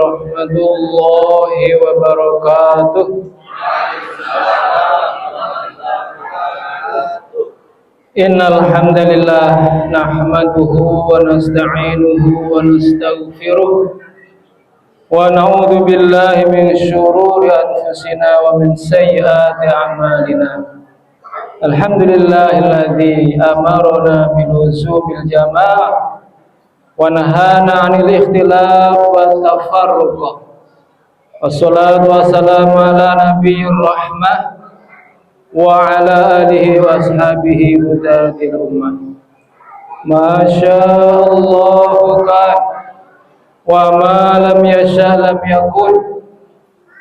warahmatullahi wabarakatuh. Innal hamdalillah nahmaduhu wa nasta'inuhu wa nastaghfiruh wa na'udzu billahi min shururi anfusina wa min sayyiati a'malina. Alhamdulillahilladzi amarna bil luzumil jamaah wa nahana 'anil ikhtilaf wa tafarruq. Wassalatu wassalamu ala nabiyir rahmah wa ala alihi wa ashabihi hudatil ummah. Masyaallah kan wa ma lam yasha lam yakun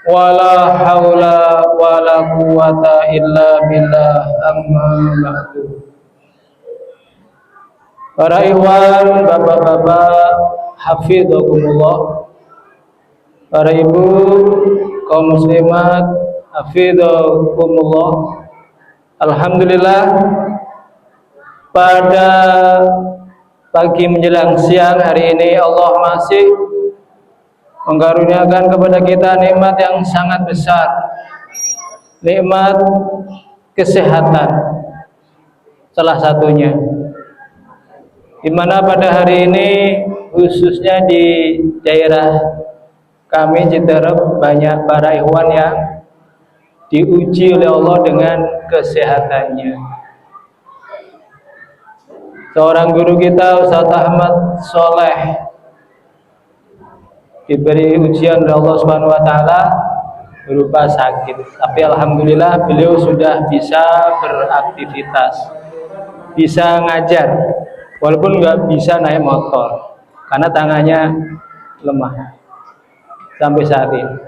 wa la haula wa la quwata illa billah, amma ba'du. Para ikhwan, bapak-bapak, hafidhakumullah, para ibu, kaum muslimat, hafidhakumullah. Alhamdulillah, pada pagi menjelang siang hari ini Allah masih mengkaruniakan kepada kita nikmat yang sangat besar, nikmat kesehatan salah satunya, di mana pada hari ini khususnya di daerah kami Citerep banyak para ikhwan yang diuji oleh Allah dengan kesehatannya. Seorang guru kita Ustaz Ahmad Soleh diberi ujian oleh Allah Subhanahu wa taala berupa sakit, tapi alhamdulillah beliau sudah bisa beraktivitas, bisa ngajar walaupun nggak bisa naik motor karena tangannya lemah sampai saat ini.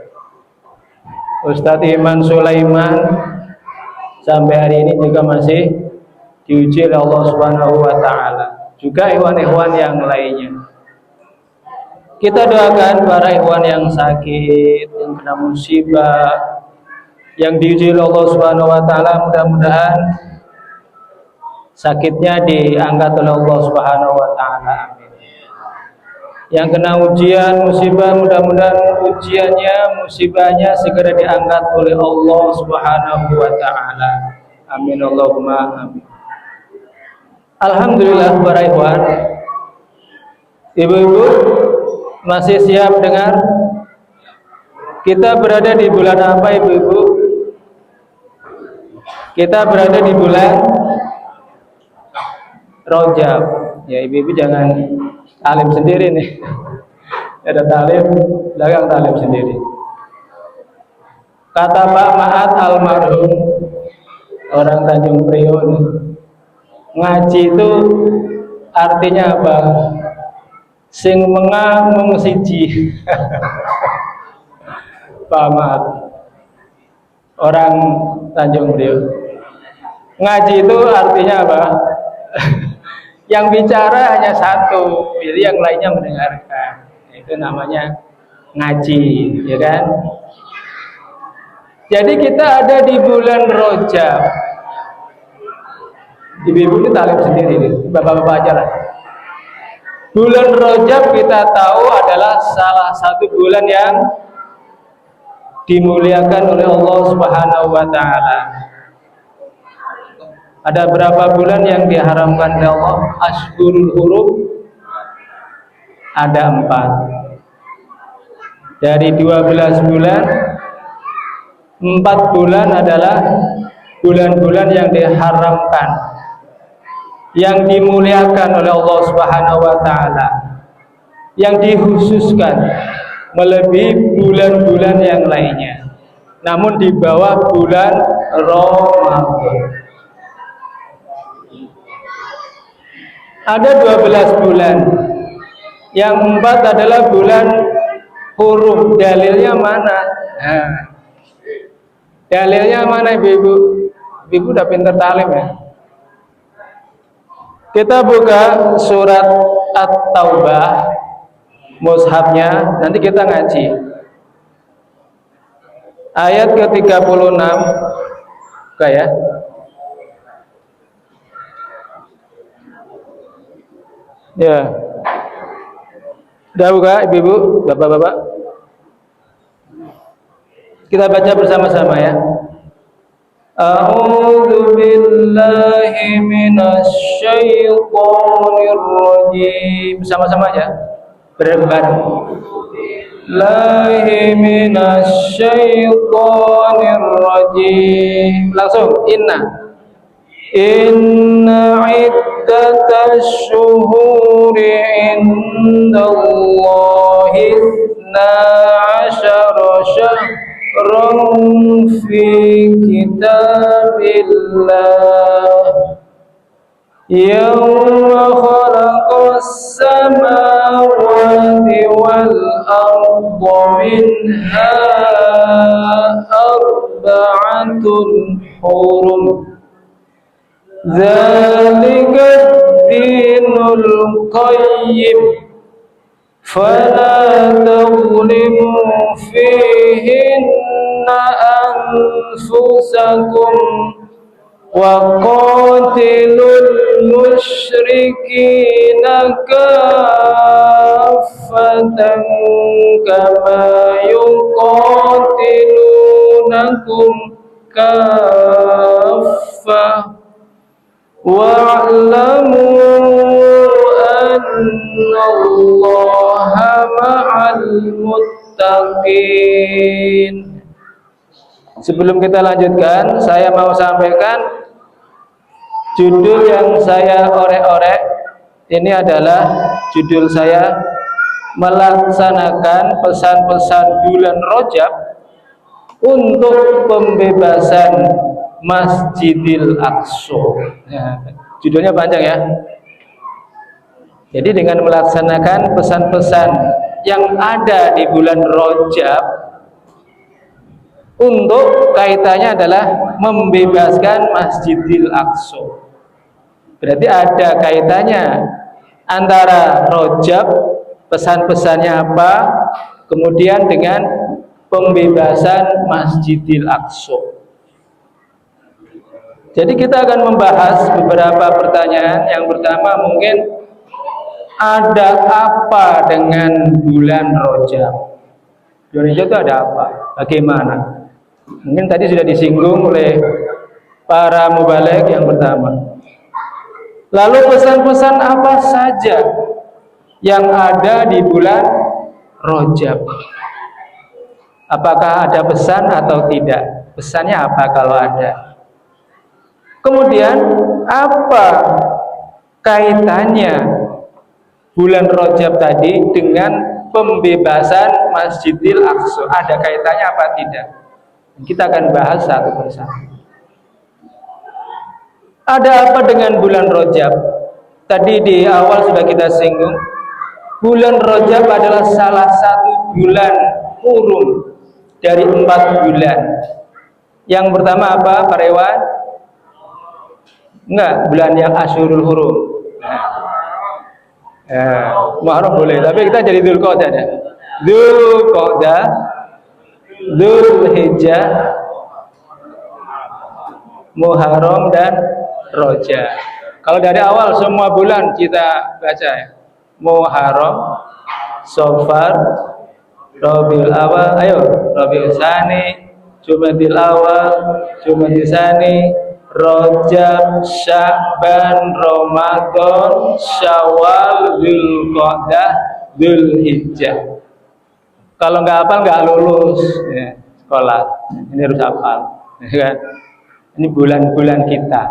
Ustadz Iman Sulaiman sampai hari ini juga masih diuji oleh Allah Subhanahu wa taala. Juga ikhwan-ikhwan yang lainnya. Kita doakan para ikhwan yang sakit, yang kena musibah, yang diuji oleh Allah Subhanahu wa taala, mudah-mudahan sakitnya diangkat oleh Allah Subhanahu wa taala. Amin. Yang kena ujian musibah, mudah-mudahan ujiannya, musibahnya segera diangkat oleh Allah Subhanahu wa taala. Amin Allahumma amin. Alhamdulillah para ikhwan, ibu-ibu masih siap dengar? Kita berada di bulan apa ibu-ibu? Kita berada di bulan Rajab. Ya ibu-ibu jangan talim sendiri nih. Ada talim, belakang talim sendiri. Kata Pak Maat almarhum orang Tanjung Priok, ngaji itu artinya apa? Sing mengah mung siji. Pak Maat orang Tanjung Priok. Ngaji itu artinya apa? Yang bicara hanya satu, jadi yang lainnya mendengarkan. Itu namanya ngaji, ya kan? Jadi kita ada di bulan Rajab. Ibu-ibu ini talim sendiri nih, bapak-bapak aja lah. Bulan Rajab kita tahu adalah salah satu bulan yang dimuliakan oleh Allah Subhanahu wa taala. Ada berapa bulan yang diharamkan oleh Allah? Ashhurul Hurum ada 4. Dari 12 bulan, 4 bulan adalah bulan-bulan yang diharamkan, yang dimuliakan oleh Allah Subhanahu wa taala, yang dikhususkan melebihi bulan-bulan yang lainnya. Namun di bawah bulan Ramadan. Ada 12 bulan. Yang 4 adalah bulan hurum. Dalilnya mana? Nah, dalilnya mana ibu-ibu? Ibu udah pintar talim ya. Kita buka surat At-Taubah, mushafnya, nanti kita ngaji. Ayat ke-36, buka ya. Ya. Udah buka ibu-ibu, bapak-bapak? Kita baca bersama-sama ya. A'udzu billahi minasy syaithanir rajim. Sama-sama aja. Bareng-bareng. Lahi minasy syaithanir rajim. Langsung Inna iddatash syuhuri indallahi 12 syahran fi kitabillah yawma khalaqas samawati wal arda minha arba'atun hurum Zalikad dinul qayyim Fala tazlimu fihinna anfusakum Wa qatilul musyrikina kaffatan Kama yuqatilunakum kaffah wa'lamu annallaha ma'al muttaqin. Sebelum kita lanjutkan, saya mau sampaikan judul yang saya orek-orek. Ini adalah judul saya melaksanakan pesan-pesan bulan Rajab untuk pembebasan Masjidil Aqsa. Ya, judulnya panjang ya. Jadi dengan melaksanakan pesan-pesan yang ada di bulan Rajab, untuk kaitannya adalah membebaskan Masjidil Aqsa. Berarti ada kaitannya antara Rajab, pesan-pesannya apa, kemudian dengan pembebasan Masjidil Aqsa. Jadi kita akan membahas beberapa pertanyaan. Yang pertama mungkin ada apa dengan bulan Rajab? Bulan Rajab itu ada apa? Bagaimana? Mungkin tadi sudah disinggung oleh para mubaligh yang pertama. Lalu pesan-pesan apa saja yang ada di bulan Rajab? Apakah ada pesan atau tidak? Pesannya apa kalau ada? Kemudian apa kaitannya bulan Rajab tadi dengan pembebasan Masjidil Aqsa? Ada kaitannya apa tidak? Kita akan bahas satu persatu. Ada apa dengan bulan Rajab? Tadi di awal sudah kita singgung. Bulan Rajab adalah salah satu bulan hurum dari 4 bulan. Yang pertama apa, Pak Rewan? Enggak, bulan yang Asyurul Hurum. Muharram boleh, tapi kita jadi Dzulqa'dah ya. Dzulqa'dah, Dzulhijjah, Muharram dan Rajab. Kalau dari awal semua bulan kita baca ya. Muharram, Safar, Rabiul Awal, Rabiul Tsani, Jumadil Awal, Jumadil Tsani, Rajab, Sya'ban, Ramadan, Syawal, Dzulqa'dah, Dzulhijjah. Kalau nggak hafal nggak lulus ya, sekolah. Ini harus hafal, ya kan? Ini bulan-bulan kita.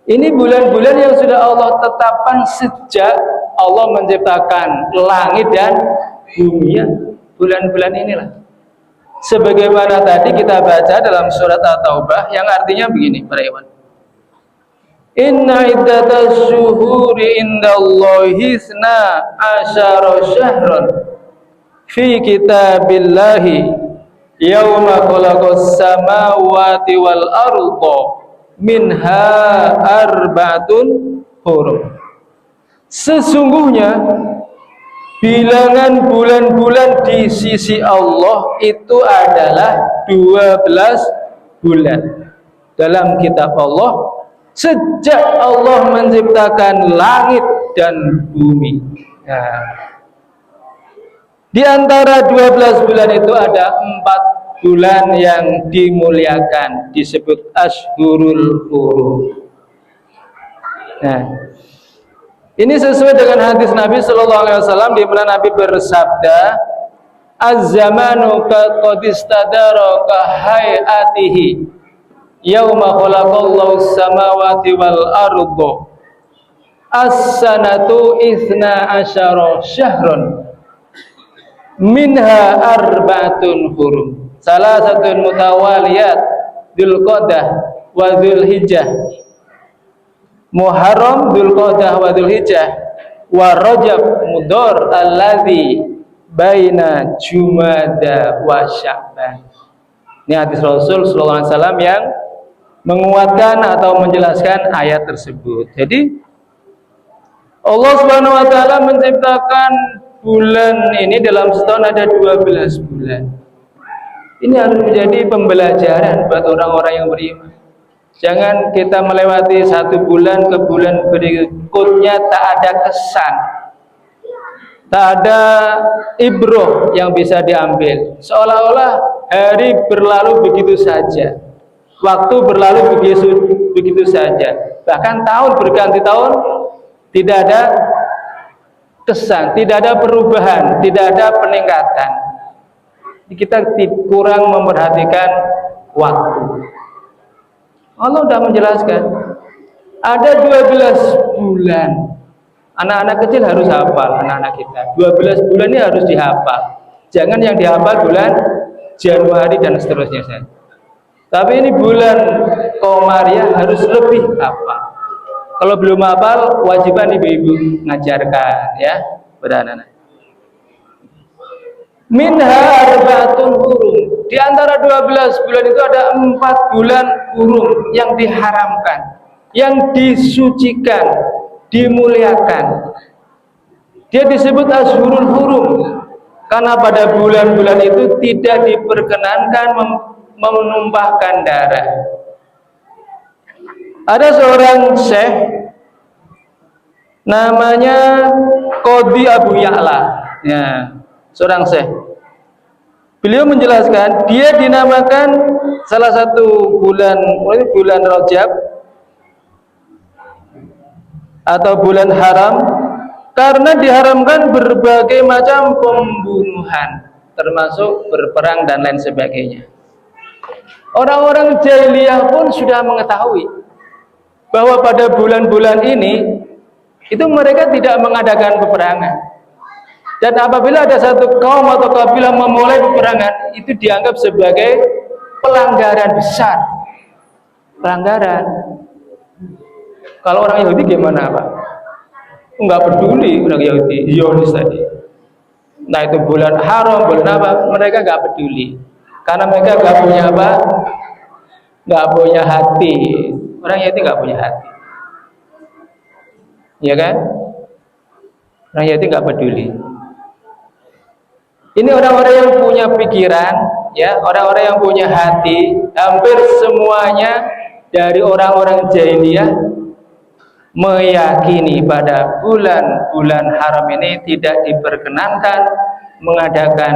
Ini bulan-bulan yang sudah Allah tetapkan sejak Allah menciptakan langit dan bumi. Bulan-bulan inilah. Sebagaimana tadi kita baca dalam surat At-Taubah yang artinya begini, para ikhwan. Inna iddatash syuhuri indallahi 12 syahran fi kitabillahi yawma khalaqas samawati wal arda minha arba'atun hurum. Sesungguhnya bilangan bulan-bulan di sisi Allah itu adalah 12 bulan dalam kitab Allah sejak Allah menciptakan langit dan bumi. Nah, di antara 12 bulan itu ada 4 bulan yang dimuliakan, disebut Ashhurul Hurum. Nah, ini sesuai dengan hadis Nabi Shallallahu Alaihi Wasallam di mana Nabi bersabda, "Az-zamanu qad istadara ka hayatihi yauma khalaqallahu samawati wal arda. As-sanatu itsna asyara syahrun minha arba'atun hurum. Salah satu mutawaliyat Dzulqa'dah wa Dzulhijjah. Muharram, Dzulqa'dah wa Dzulhijjah wa Rajab Mudhar alladzi baina Jumada wa Sya'ban." Ini hadis Rasul sallallahu alaihi wasallam yang menguatkan atau menjelaskan ayat tersebut. Jadi Allah Subhanahu wa taala menciptakan bulan ini dalam setahun ada 12 bulan. Ini harus menjadi pembelajaran buat orang-orang yang beriman. Jangan kita melewati satu bulan ke bulan berikutnya tak ada kesan, tak ada ibroh yang bisa diambil. Seolah-olah hari berlalu begitu saja, waktu berlalu begitu saja. Bahkan tahun berganti tahun tidak ada kesan, tidak ada perubahan, tidak ada peningkatan. Kita kurang memperhatikan waktu. Allah sudah menjelaskan ada 12 bulan. Anak-anak kecil harus hafal, anak-anak kita 12 bulan ini harus dihafal. Jangan yang dihafal bulan Januari dan seterusnya saja. Tapi ini bulan Komariah harus lebih hafal. Kalau belum hafal, wajiban ibu-ibu ngajarkan ya pada anak-anak. Minha arba'atun hurum. Di antara 12 bulan itu ada 4 bulan hurum yang diharamkan, yang disucikan, dimuliakan. Dia disebut Ashhurul Hurum karena pada bulan-bulan itu tidak diperkenankan menumpahkan darah. Ada seorang syekh namanya Qadhi Abu Ya'la, ya, seorang syekh. Beliau menjelaskan dia dinamakan salah satu bulan Rajab atau bulan haram karena diharamkan berbagai macam pembunuhan, termasuk berperang dan lain sebagainya. Orang-orang jahiliyah pun sudah mengetahui bahwa pada bulan-bulan ini itu mereka tidak mengadakan peperangan. Dan apabila ada satu kaum atau kabilah memulai peperangan, itu dianggap sebagai pelanggaran besar. Pelanggaran. Kalau orang Yahudi gimana, Pak? Enggak peduli orang Yahudi, Zionis tadi. Nah, itu bulan haram, bulan apa? Mereka enggak peduli. Karena mereka enggak punya apa? Enggak punya hati. Orang Yahudi enggak punya hati. Ya kan? Orang Yahudi enggak peduli. Ini orang-orang yang punya pikiran, ya, orang-orang yang punya hati. Hampir semuanya dari orang-orang jahiliyah meyakini pada bulan-bulan haram ini tidak diperkenankan mengadakan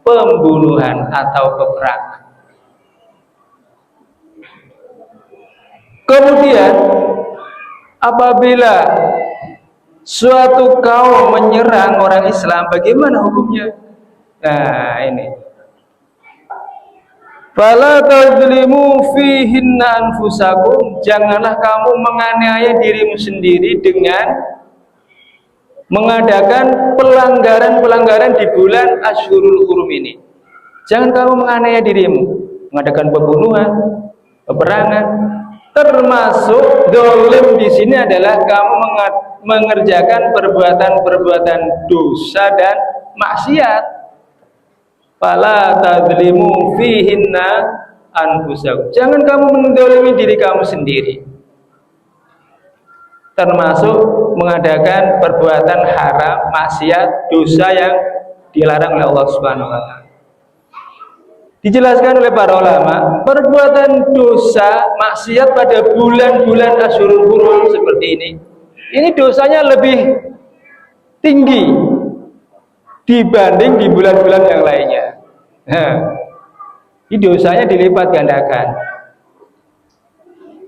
pembunuhan atau peperangan. Kemudian apabila suatu kaum menyerang orang Islam, bagaimana hukumnya? Nah, ini. Fala tadzlimu fihinna anfusakum, janganlah kamu menganiaya dirimu sendiri dengan mengadakan pelanggaran-pelanggaran di bulan Ashhurul Hurum ini. Jangan kamu menganiaya dirimu, mengadakan pembunuhan, peperangan, termasuk dolim di sini adalah kamu mengerjakan perbuatan-perbuatan dosa dan maksiat. Fala tadzlimu fihinna anfusakum. Jangan kamu mendolimi diri kamu sendiri. Termasuk mengadakan perbuatan haram, maksiat, dosa yang dilarang oleh Allah Subhanahu wa taala. Dijelaskan oleh para ulama, perbuatan dosa, maksiat pada bulan-bulan Ashhurul Hurum seperti ini dosanya lebih tinggi dibanding di bulan-bulan yang lainnya. Nah, Ini dosanya dilipat gandakan.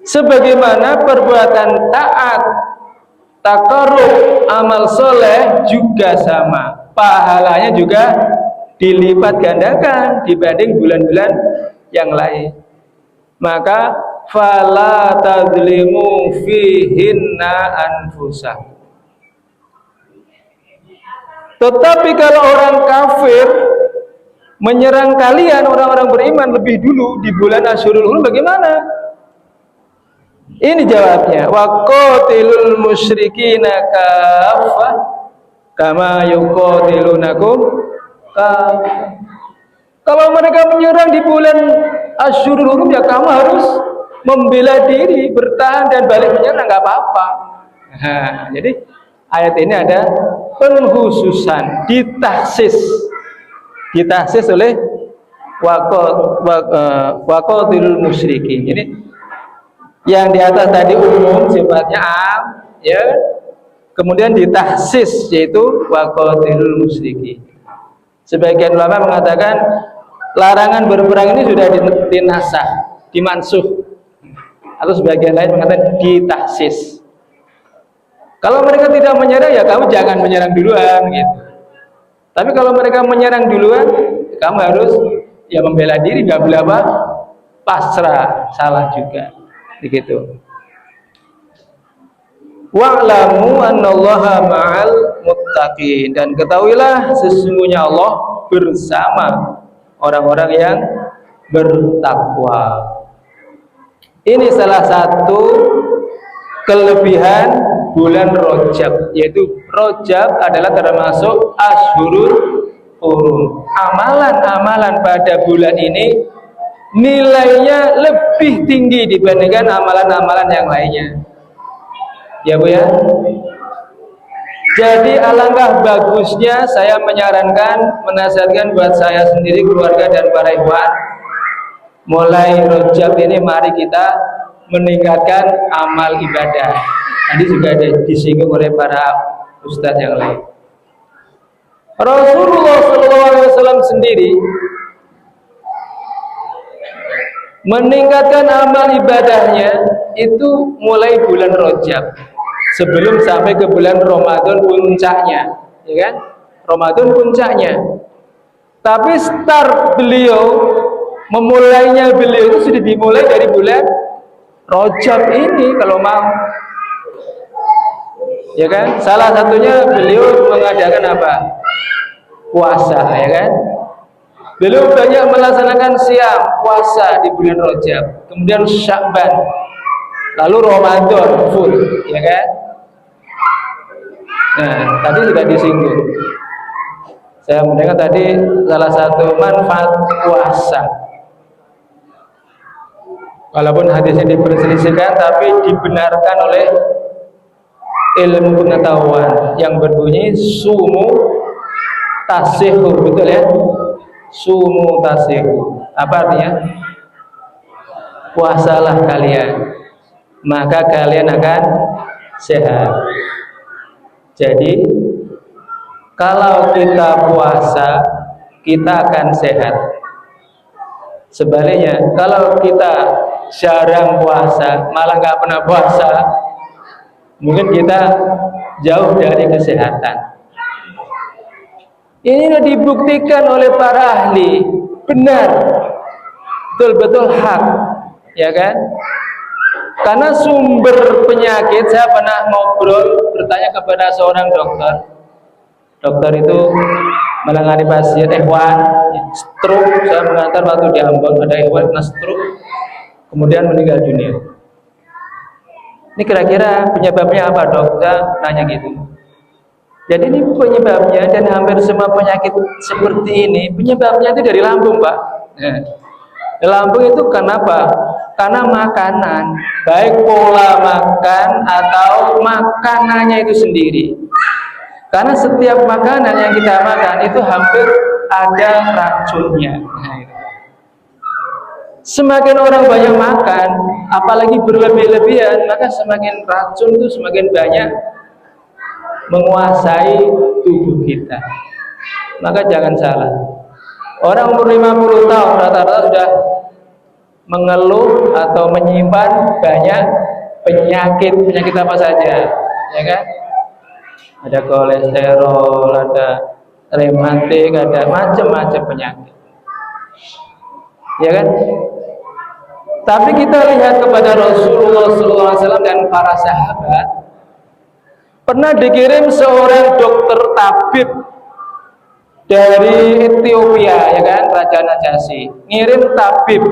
Sebagaimana perbuatan taat, taqarrub, amal soleh juga sama, pahalanya juga dilipat gandakan dibanding bulan-bulan yang lain. Maka fala tadzlimu fihinna anfusakum. Tetapi kalau orang kafir menyerang kalian orang-orang beriman lebih dulu di bulan Asyurul Hurum, bagaimana? Ini jawabnya, wa qatilul musyrikina kaffah kama yuqatilunakum kaffah. Kalau mereka menyerang di bulan Asyurul Hurum, ya kamu harus membela diri, bertahan dan balik menyerang, nggak apa-apa. Nah, jadi ayat ini ada penghususan, ditahsis oleh waqatilul musyrikin. Jadi yang di atas tadi umum, sifatnya am, ya. Kemudian ditahsis, yaitu waqatilul musyrikin. Sebagian ulama mengatakan larangan berperang ini sudah dinasah, dimansuh. Atau sebagian lain mengatakan ditahsis. Kalau mereka tidak menyerang, ya kamu jangan menyerang duluan, gitu. Tapi kalau mereka menyerang duluan, kamu harus ya membela diri, nggak boleh apa, pasrah, salah juga, begitu. Wa'lamu annallaha ma'al muttaqin, dan ketahuilah sesungguhnya Allah bersama orang-orang yang bertakwa. Ini salah satu kelebihan bulan Rajab, yaitu Rajab adalah termasuk Asyhurul Hurum. Amalan-amalan pada bulan ini nilainya lebih tinggi dibandingkan amalan-amalan yang lainnya. Ya Bu ya. Jadi alangkah bagusnya saya menyarankan, menasihatkan buat saya sendiri, keluarga dan para ikhwan, mulai Rajab ini mari kita meningkatkan amal ibadah. Tadi juga ada disinggung oleh para ustadz yang lain. Rasulullah SAW sendiri meningkatkan amal ibadahnya itu mulai bulan Rajab, sebelum sampai ke bulan Ramadan puncaknya, ya kan? Ramadan puncaknya. Tapi start beliau, memulainya beliau itu sudah dimulai dari bulan Rajab ini kalau mau. Ya kan? Salah satunya beliau mengadakan apa? Puasa, ya kan? Beliau banyak melaksanakan siam, puasa di bulan Rajab, kemudian Sya'ban, lalu Ramadan full, ya kan? Nah, tadi sudah disinggung. Saya mendengar tadi salah satu manfaat puasa. Walaupun hadisnya diperselisihkan, tapi dibenarkan oleh ilmu pengetahuan yang berbunyi sumu tasihu, betul ya? Sumu tasihu. Apa artinya? Puasalah kalian, maka kalian akan sehat. Jadi kalau kita puasa, kita akan sehat. Sebaliknya, kalau kita jarang puasa, malah nggak pernah puasa, mungkin kita jauh dari kesehatan. Ini sudah dibuktikan oleh para ahli, benar, betul-betul hak, ya kan? Karena sumber penyakit, saya pernah ngobrol, bertanya kepada seorang dokter. Dokter itu menangani pasien ikhwan stroke. Saya mengantar waktu di Ambon, ada ikhwan kena stroke, kemudian meninggal dunia. Ini kira-kira penyebabnya apa, dok? Saya nanya gitu. Jadi ini penyebabnya, dan hampir semua penyakit seperti ini penyebabnya itu dari lambung, Pak. Nah, lambung itu kenapa? Karena makanan, baik pola makan atau makanannya itu sendiri. Karena setiap makanan yang kita makan itu hampir ada racunnya. Nah, semakin orang banyak makan, apalagi berlebih-lebihan, maka semakin racun itu semakin banyak menguasai tubuh kita. Maka jangan salah, Orang umur 50 tahun rata-rata sudah mengeluh atau menyimpan banyak penyakit apa saja, ya kan? Ada kolesterol, ada rematik, ada macam-macam penyakit, ya kan? Tapi kita lihat kepada Rasulullah SAW dan para sahabat, pernah dikirim seorang dokter tabib dari Ethiopia, ya kan, Raja Najasyi ngirim tabib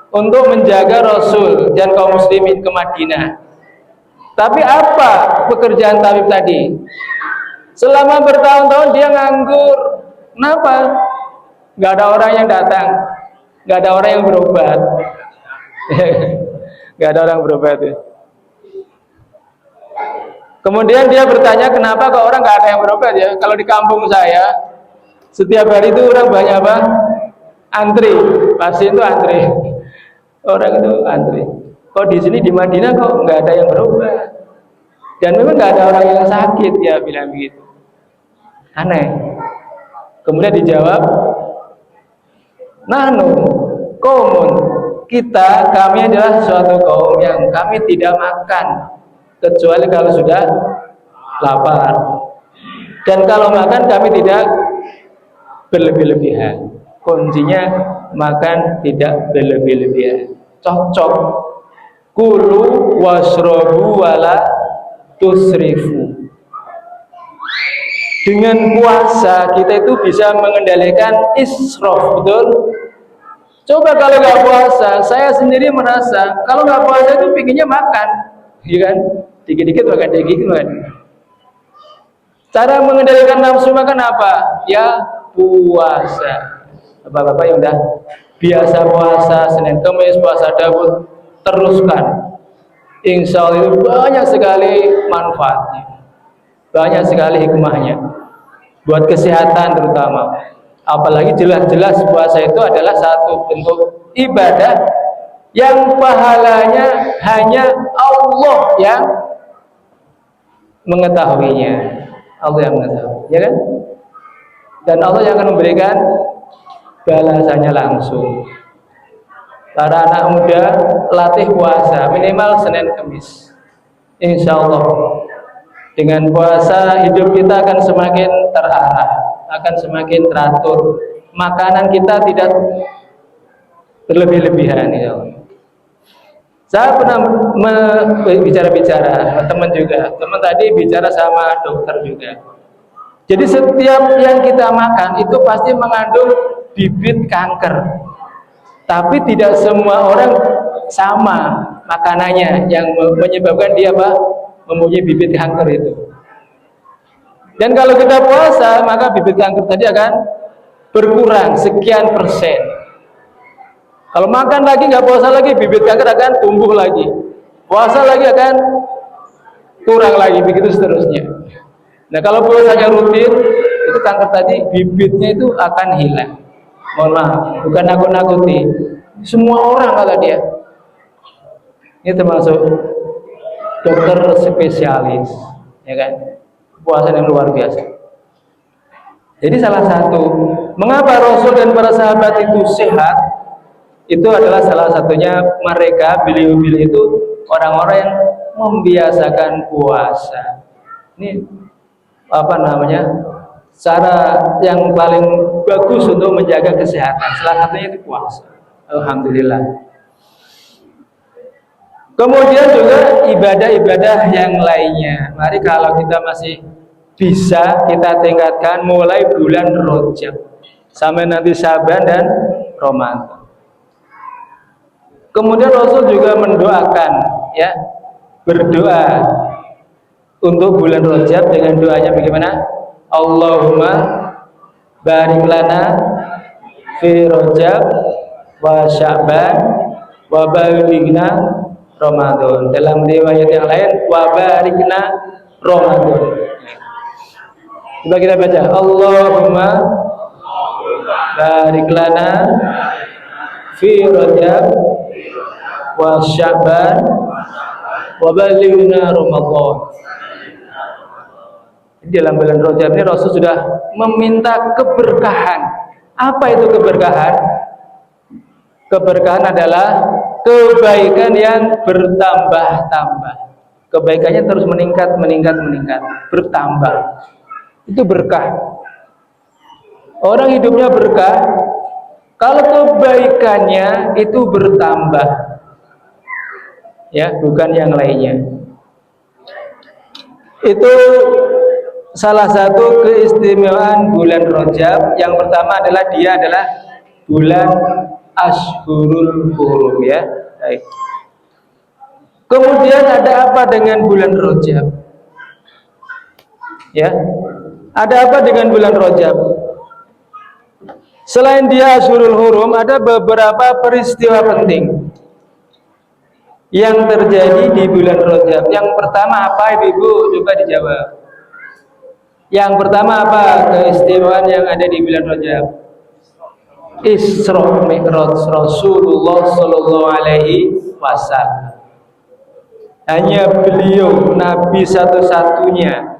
untuk menjaga Rasul dan kaum muslimin ke Madinah. Tapi apa pekerjaan tabib tadi? Selama bertahun-tahun dia nganggur. Kenapa? Gak ada orang yang datang, gak ada orang yang berobat. Gak ada orang berobat ya. Kemudian dia bertanya, kenapa kok orang gak ada yang berobat ya? Kalau di kampung saya setiap hari itu orang banyak apa? Antri, pasien itu antri, orang itu antri. Kok di sini di Madinah kok nggak ada yang berobat? Dan memang nggak ada orang yang sakit, ya bilang begitu. Aneh. Kemudian dijawab, nahnu kaumun, kami adalah suatu kaum yang kami tidak makan kecuali kalau sudah lapar. Dan kalau makan kami tidak berlebih-lebihan. Kuncinya makan tidak berlebih-lebihan. Cocok. Kulu wasrobu wala tusrifu. Dengan puasa kita itu bisa mengendalikan israf, betul? Coba kalau nggak puasa, saya sendiri merasa kalau nggak puasa itu pinginnya makan, ya kan? Dikit-dikit makan, dikit-dikit makan. Cara mengendalikan nafsu makan apa? Ya puasa. Bapak-bapak yang udah biasa puasa Senin Kamis, puasa Daud, teruskan. Insya Allah itu banyak sekali manfaatnya, banyak sekali hikmahnya buat kesehatan terutama. Apalagi jelas-jelas puasa itu adalah satu bentuk ibadah yang pahalanya hanya Allah yang mengetahuinya. Allah yang mengetahui, ya kan? Dan Allah yang akan memberikan balasannya langsung. Para anak muda latih puasa minimal Senin Kamis. Insya Allah dengan puasa hidup kita akan semakin terarah, akan semakin teratur. Makanan kita tidak berlebih-lebihan, ya Allah. Saya pernah bicara-bicara teman juga. Teman tadi bicara sama dokter juga. Jadi setiap yang kita makan itu pasti mengandung bibit kanker. Tapi tidak semua orang sama makanannya yang menyebabkan dia mempunyai bibit kanker itu. Dan kalau kita puasa, maka bibit kanker tadi akan berkurang sekian persen. Kalau makan lagi nggak puasa lagi, bibit kanker akan tumbuh lagi. Puasa lagi akan kurang lagi, begitu seterusnya. Nah kalau puasanya rutin, itu kanker tadi bibitnya itu akan hilang. Mohon maaf, bukan nakut-nakuti. Semua orang kata dia. Ini termasuk dokter spesialis, ya kan? Puasa yang luar biasa. Jadi salah satu mengapa Rasul dan para sahabat itu sehat, itu adalah salah satunya mereka, beliau-beliau itu orang-orang yang membiasakan puasa. Ini apa namanya, cara yang paling bagus untuk menjaga kesehatan. Salah satunya itu puasa. Alhamdulillah. Kemudian juga ibadah-ibadah yang lainnya. Mari kalau kita masih bisa kita tingkatkan mulai bulan Rajab sampai nanti Syaban dan Ramadan. Kemudian Rasul juga mendoakan, ya, berdoa untuk bulan Rajab dengan doanya bagaimana? Allahumma barik lana fi Rajab wa Sya'ban wa balighna Ramadan. Dalam riwayat yang lain wa barikna Ramadan. Coba kita baca, Allahumma barik lana fi Rajab wa Sya'ban wa balighna Ramadan. Dalam bulan Rajab ini Rasul sudah meminta keberkahan Apa itu keberkahan? Keberkahan adalah kebaikan yang bertambah-tambah. Kebaikannya terus meningkat, bertambah. Itu berkah. Orang hidupnya berkah kalau kebaikannya itu bertambah. Ya, bukan yang lainnya. Itu salah satu keistimewaan bulan Rajab. Yang pertama adalah dia adalah bulan Ashhurul Hurum, ya. Baik. Kemudian ada apa dengan bulan Rajab? Ya. Ada apa dengan bulan Rajab? Selain dia Ashhurul Hurum, ada beberapa peristiwa penting yang terjadi di bulan Rajab. Yang pertama apa, Ibu-ibu? Coba dijawab. Yang pertama apa keistimewaan yang ada di bulan Rajab? Isra Mi'raj Rasulullah sallallahu alaihi wasallam. Hanya beliau Nabi satu-satunya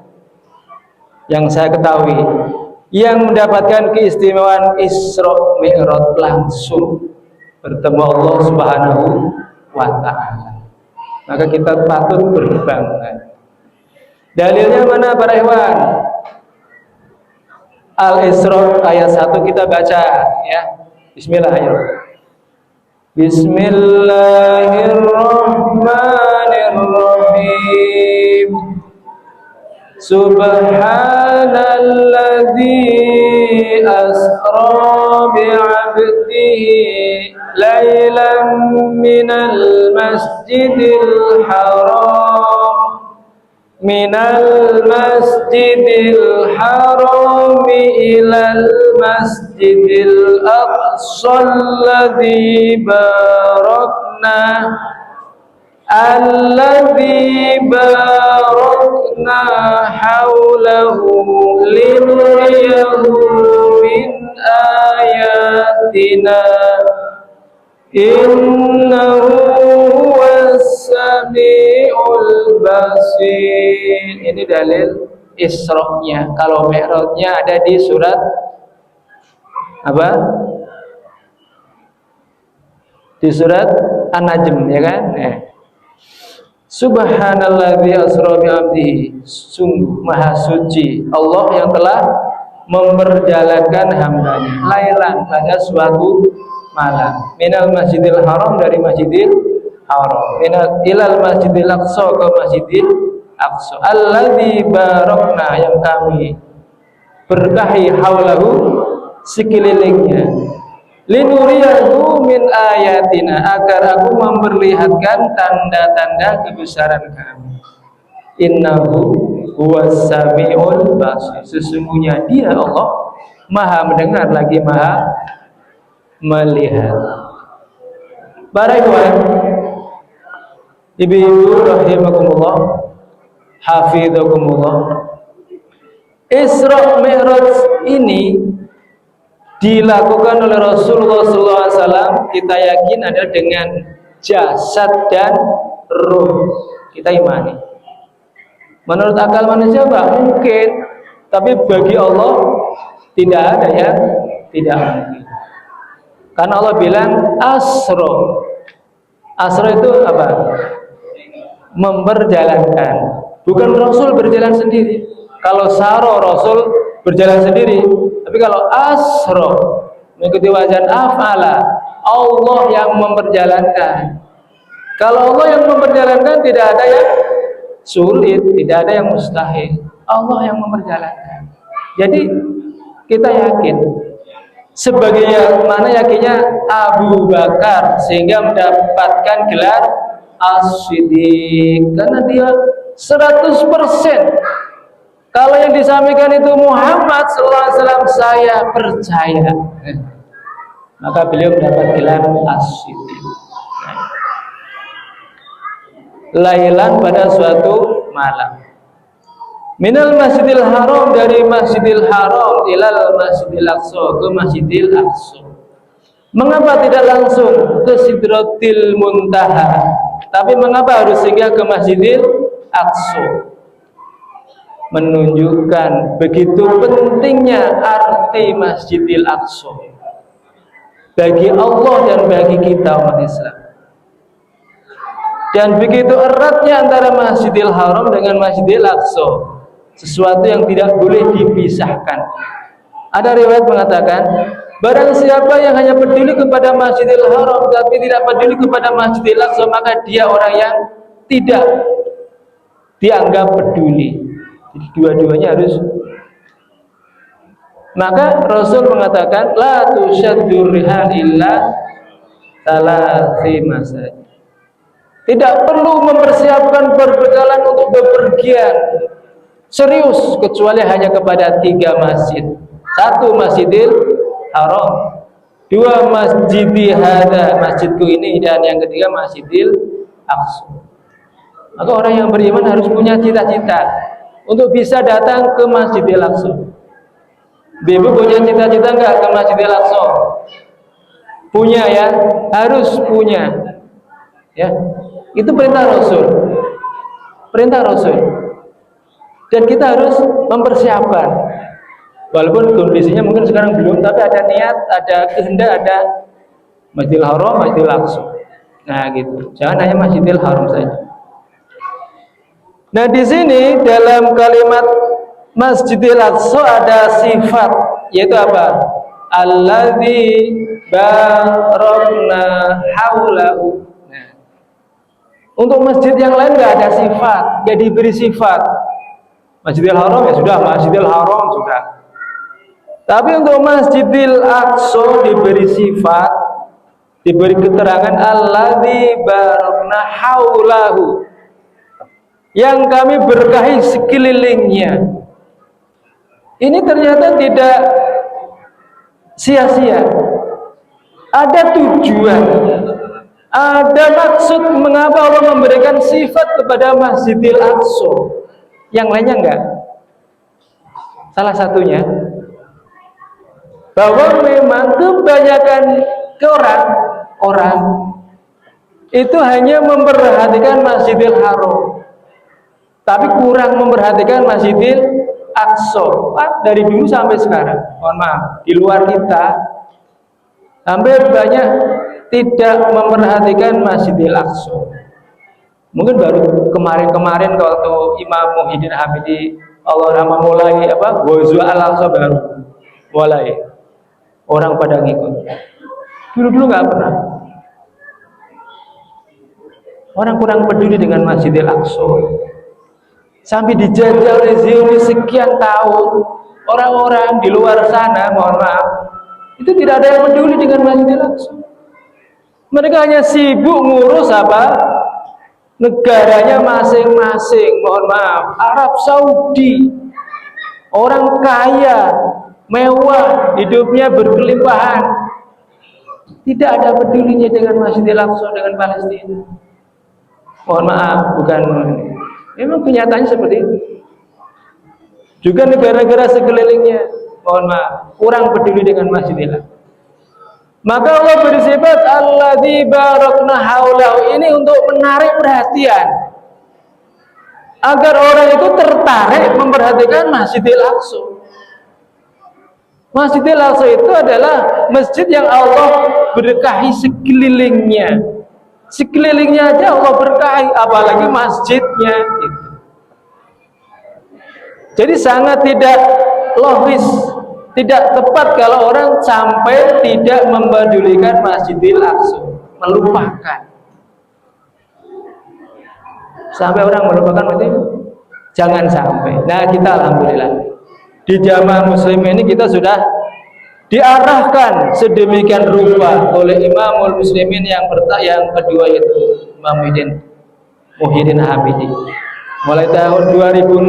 yang saya ketahui yang mendapatkan keistimewaan Isra Mi'raj langsung bertemu Allah Subhanahu wa ta'ala. Maka kita patut berbangga. Dalilnya mana para ikhwan? Al-Isra ayat 1 kita baca, ya. Bismillahirrahmanirrahim. Bismillahirrahmanirrahim. Subhanalladzi asra bi'abdihi lailan minal masjidil haram ilal masjidil aqsa alladzi barakna haulahu linuriyahu min ayatina innahu huwas samiul basir. Ini dalil Isra-nya. Kalau Mi'raj-nya ada di surat apa? Di surat An-Najm, ya kan? Subhanalladzi asra bi'abdihi. Sungguh maha suci Allah yang telah memperjalankan hambanya lailan pada suatu malam minal masjidil haram dari masjidil haram ilal masjidil aqsa ke masjidil aqsa alladzi barakna yang kami berkahi haulahu sekelilingnya linuriyahu min ayatina agar aku memperlihatkan tanda-tanda kebesaran kami. Innahu huwas samiul basir. Sesungguhnya dia Allah maha mendengar lagi maha melihat. Para ikhwan, ibu-ibu rahimakumullah, hafizakumullah. Isra Mi'raj ini dilakukan oleh Rasulullah SAW. Kita yakin ada dengan jasad dan ruh. Kita imani. Menurut akal manusia mungkin, tapi bagi Allah tidak ada yang tidak mungkin. Karena Allah bilang asra. Asra itu apa? Memperjalankan. Bukan Rasul berjalan sendiri. Kalau saro Rasul berjalan sendiri, tapi kalau asra mengikuti wazan af'ala, Allah yang memperjalankan. Kalau Allah yang memperjalankan, tidak ada yang sulit, tidak ada yang mustahil. Allah yang memperjalankan. Jadi kita yakin. Sebagaimana yakinnya Abu Bakar sehingga mendapatkan gelar As-Siddiq, karena dia 100%. Kalau yang disampaikan itu Muhammad SAW, saya percaya. Maka beliau mendapat gelar As-Siddiq. Lailan pada suatu malam. Minal masjidil haram dari masjidil haram ilal masjidil aqsa ke masjidil aqsa. Mengapa tidak langsung ke Sidratil Muntaha, tapi mengapa harus singgah ke masjidil aqsa? menunjukkan begitu pentingnya arti Masjidil Aqsa bagi Allah dan bagi kita umat Islam. Dan begitu eratnya antara Masjidil Haram dengan Masjidil Aqsa, sesuatu yang tidak boleh dipisahkan. Ada riwayat mengatakan, barang siapa yang hanya peduli kepada Masjidil Haram tapi tidak peduli kepada Masjidil Aqsa, maka dia orang yang tidak dianggap peduli. Jadi dua-duanya harus. Maka Rasul mengatakan, la tusyaddur rihal illa salasi masajid. Tidak perlu mempersiapkan perbekalan untuk bepergian serius kecuali hanya kepada 3 masjid. 1 Masjidil Haram, 2 Masjidi Hada, masjidku ini, dan yang ketiga Masjidil Aqsa. Maka orang yang beriman harus punya cita-cita untuk bisa datang ke Masjidil Aqsa. Ibu punya cita-cita enggak ke Masjidil Aqsa? Punya ya, harus punya. Ya. Itu perintah Rasul. Perintah Rasul. Dan kita harus mempersiapkan. Walaupun kondisinya mungkin sekarang belum, tapi ada niat, ada kehendak, ada Masjidil Haram, Masjidil Aqsa. Nah, gitu. Jangan hanya Masjidil Haram saja. Nah, di sini dalam kalimat Masjidil Aqsa ada sifat, yaitu apa? Alladzi barakna haulahu. Nah, untuk masjid yang lain nggak ada sifat, nggak diberi sifat. Masjidil Haram ya sudah, Masjidil Haram sudah. Tapi untuk Masjidil Aqsa diberi sifat, diberi keterangan alladzi barakna haulahu, yang kami berkahi sekelilingnya. Ini ternyata tidak sia-sia. Ada tujuan, ada maksud mengapa Allah memberikan sifat kepada Masjidil Aqsa, yang lainnya enggak. Salah satunya bahwa memang kebanyakan orang itu hanya memperhatikan Masjidil Haram, tapi kurang memperhatikan Masjidil Aqsa. Dari dulu sampai sekarang, mohon maaf, di luar kita hampir banyak tidak memperhatikan Masjidil Aqsa. Mungkin baru kemarin-kemarin waktu Imam Muhyiddin Habibie Allah rahmah mulai Ghazwa Al-Aqsa baru mulai orang pada ngikut. Dulu nggak pernah. Orang kurang peduli dengan Masjidil Aqsa. Sampai dijajah oleh Zionis sekian tahun. Orang-orang di luar sana, mohon maaf, itu tidak ada yang peduli dengan Masjidil Aqsa. Mereka hanya sibuk ngurus apa? Negaranya masing-masing. Mohon maaf, Arab Saudi, orang kaya, mewah, hidupnya berkelimpahan, tidak ada pedulinya dengan Masjidil Aqsa, dengan Palestina. Mohon maaf, bukan, memang kenyataannya seperti itu. Juga negara-negara sekelilingnya, mohon maaf, kurang peduli dengan Masjidil Aqsa. Maka Allah bersifat alladzi barakna haulahu, ini untuk menarik perhatian agar orang itu tertarik memperhatikan Masjidil Aqsa. Masjidil Aqsa itu adalah masjid yang Allah berkahi sekelilingnya. Sekelilingnya aja Allah berkahi, apalagi masjidnya gitu. Jadi sangat tidak logis, tidak tepat kalau orang sampai tidak mempedulikan Masjidil Aqsa, melupakan. Sampai orang melupakan berarti jangan sampai. Nah, kita alhamdulillah di jamaah muslim ini kita sudah diarahkan sedemikian rupa oleh Imamul Muslimin yang kedua itu Imam Muhyiddin Habibie. Mulai tahun 2006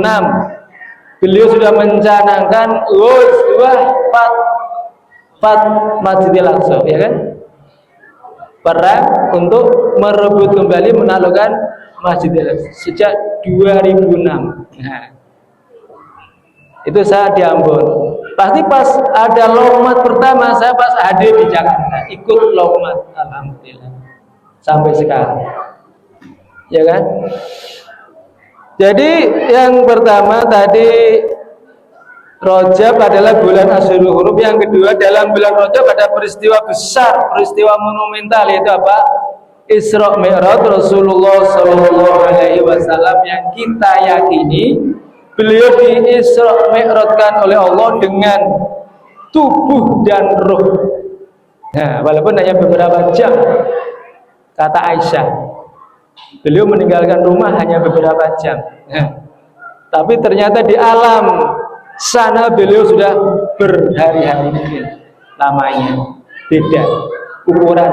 beliau sudah mencanangkan Fat Masjidil Aqsa, ya kan? Perang untuk merebut kembali, menaklukkan Masjidil Aqsa sejak 2006. Nah, itu saya di Ambon. Pasti pas ada lokmat pertama, saya pas hadir di Jakarta, ikut lokmat, alhamdulillah sampai sekarang, ya kan? Jadi yang pertama tadi Rajab adalah bulan Asyurul Hurum. Yang kedua, dalam bulan Rajab ada peristiwa besar, peristiwa monumental, yaitu apa? Isra Mi'raj Rasulullah Shallallahu Alaihi Wasallam, yang kita yakini beliau di Isra Mi'rajkan oleh Allah dengan tubuh dan ruh. Nah, walaupun hanya beberapa jam, kata Aisyah, beliau meninggalkan rumah hanya beberapa jam. Nah, tapi ternyata di alam sana beliau sudah berhari-hari lamanya. Beda ukuran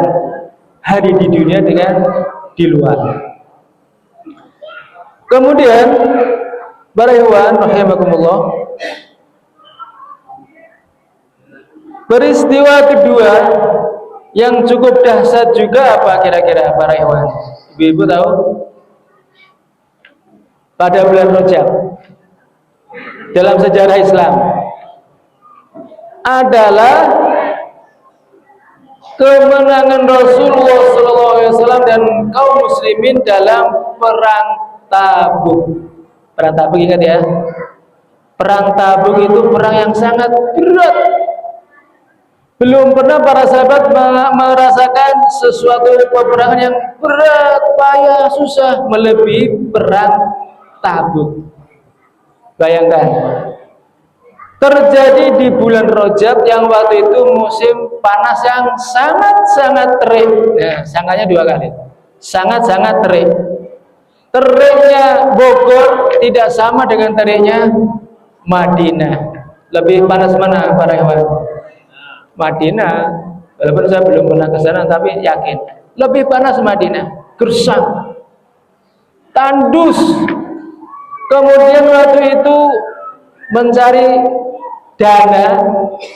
hari di dunia dengan di luar. Kemudian para ikhwan rahimakumullah, peristiwa kedua yang cukup dahsyat juga apa kira-kira para ikhwan? Ibu-ibu tahu? Pada bulan Rajab dalam sejarah Islam adalah kemenangan Rasulullah SAW dan kaum muslimin dalam perang Tabuk. Perang Tabuk, ingat ya, perang Tabuk itu perang yang sangat berat. Belum pernah para sahabat merasakan sesuatu peperangan yang berat, payah, susah melebihi perang Tabuk. Bayangkan, terjadi di bulan Rajab yang waktu itu musim panas yang sangat-sangat terik. Nah, sangatnya dua kali, sangat-sangat terik. Teriknya Bogor tidak sama dengan teriknya Madinah. Lebih panas mana para ikhwan? Madinah, walaupun saya belum pernah ke sana, tapi yakin lebih panas Madinah. Gersang, tandus. Kemudian waktu itu mencari dana,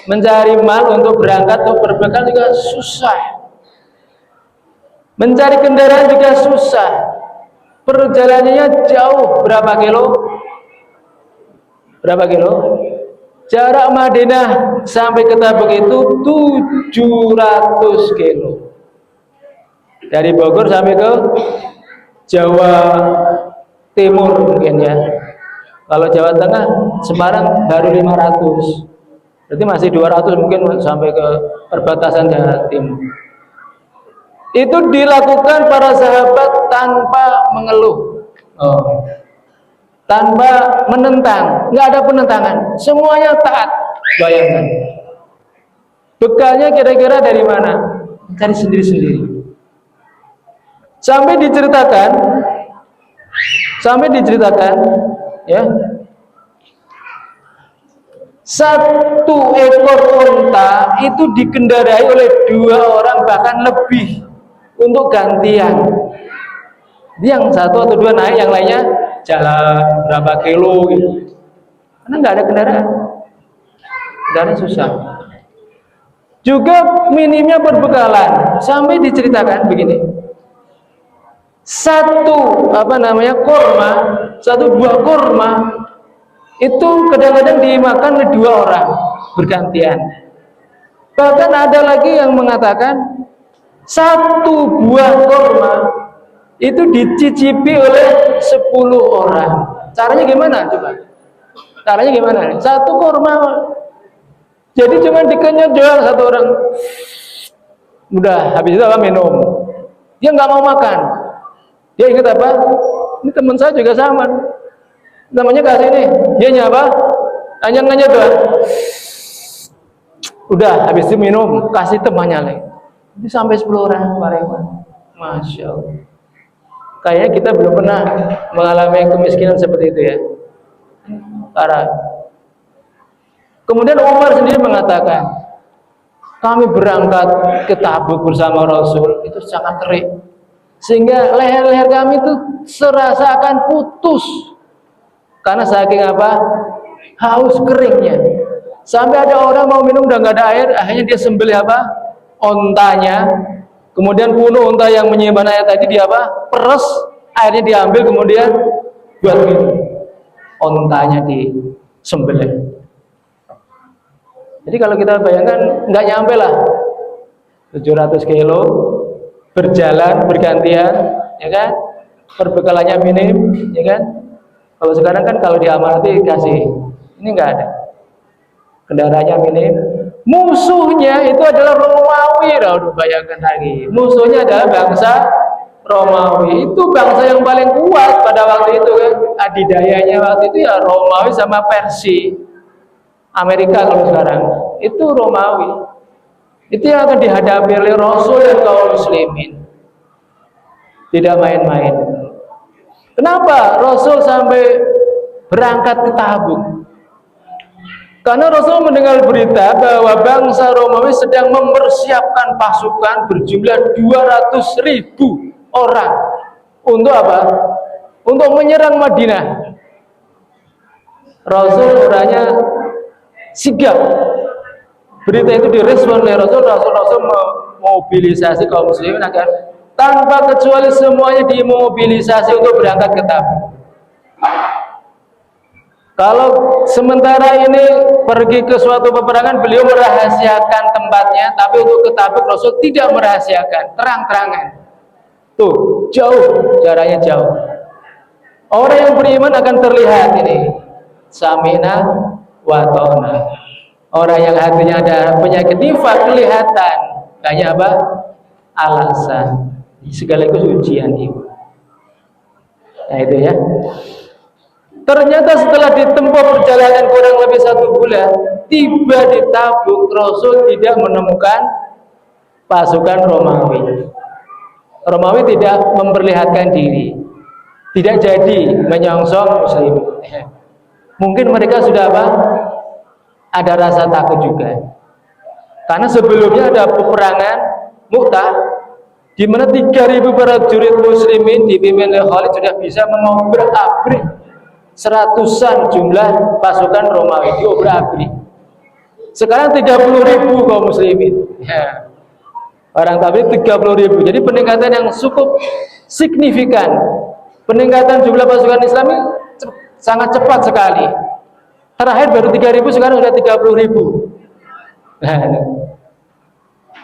mencari mal untuk berangkat atau berbekal juga susah. Mencari kendaraan juga susah. Perjalanannya jauh, berapa kilo? Berapa kilo? Jarak Madinah sampai ke Tabuk itu 700 kilo. Dari Bogor sampai ke Jawa Timur mungkin ya. Kalau Jawa Tengah, Semarang baru 500. Berarti masih 200 mungkin sampai ke perbatasan Jawa Timur. Itu dilakukan para sahabat tanpa mengeluh. Tanpa menentang, nggak ada penentangan, semuanya taat. Bayangkan, bekalnya kira-kira dari mana? Cari sendiri-sendiri. Sampai diceritakan, ya, satu ekor unta itu dikendarai oleh 2 orang bahkan lebih untuk gantian. Yang satu atau 2 naik, yang lainnya jalan berapa kilo gitu. Karena nggak ada kendaraan susah. Juga minimnya perbekalan. Sampai diceritakan begini, satu buah kurma itu kadang-kadang dimakan oleh 2 orang bergantian. Bahkan ada lagi yang mengatakan satu buah kurma itu dicicipi oleh 10 orang. Caranya gimana coba? Caranya gimana? Satu kurma jadi cuma dikenyot doang satu orang. Udah, habis itu apa? Minum. Dia nggak mau makan. Dia ingat apa? Ini teman saya juga sama. Namanya kasih ini. Dia apa? Hanya ngenyot doang. Udah, habis itu minum, kasih temannya lagi. Itu sampai 10 orang, Masya Allah. Kayaknya kita belum pernah mengalami kemiskinan seperti itu ya. Parah. Kemudian Umar sendiri mengatakan, kami berangkat ke Tabuk bersama Rasul, itu sangat terik. Sehingga leher-leher kami itu serasa akan putus. Karena saking apa? Haus keringnya. Sampai ada orang mau minum udah nggak ada air, akhirnya dia sembelih apa? Ontanya. Kemudian bunuh unta yang menyimpan air tadi, dia apa? Peres, airnya diambil, kemudian buat minum. Ontanya disembelih. Jadi kalau kita bayangkan, nggak nyampe lah 700 kilo berjalan bergantian, ya kan? Perbekalannya minim, ya kan? Kalau sekarang kan kalau diamanati kasih, ini nggak ada. Kendaraannya minim. Musuhnya itu adalah Romawi. Udah bayangkan lagi. Musuhnya adalah bangsa Romawi. Itu bangsa yang paling kuat pada waktu itu kan. Adidayanya waktu itu ya Romawi sama Persia. Amerika kalau sekarang itu Romawi. Itu yang akan dihadapi oleh Rasul dan kaum muslimin. Tidak main-main. Kenapa Rasul sampai berangkat ke Tabuk? Karena Rasul mendengar berita bahwa bangsa Romawi sedang mempersiapkan pasukan berjumlah 200.000 orang. Untuk apa? Untuk menyerang Madinah. Rasul orangnya sigap. Berita itu direspon oleh Rasul. Rasul memobilisasi kaum muslimin agar tanpa kecuali semuanya dimobilisasi untuk berangkat ke Tabuk. Kalau sementara ini pergi ke suatu peperangan, beliau merahasiakan tempatnya, tapi untuk ke Tabuk Rasul tidak merahasiakan, terang-terangan. Tuh, jauh, jaraknya jauh. Orang yang beriman akan terlihat ini. Sami'na wa ta'na. Orang yang hatinya ada penyakit nifaq kelihatan. Tanya apa? Alasan. Sekaligus ujian itu. Nah itu ya. Ternyata setelah ditempuh perjalanan kurang lebih 1 bulan, tiba di Tabuk, Rasul tidak menemukan pasukan Romawi. Romawi tidak memperlihatkan diri, tidak jadi menyongsong muslim. Mungkin mereka sudah apa? Ada rasa takut juga. Karena sebelumnya ada peperangan Mu'tah, di mana 3.000 prajurit muslimin dipimpin oleh Khalid sudah bisa mengobrak-abrik seratusan jumlah pasukan Romawi diobrak-abrik. Sekarang 30.000 kaum muslimin. Ya. Orang Tabuk 30.000. Jadi peningkatan yang cukup signifikan. Peningkatan jumlah pasukan Islami sangat cepat sekali. Terakhir baru 3.000, sekarang sudah 30.000. Nah,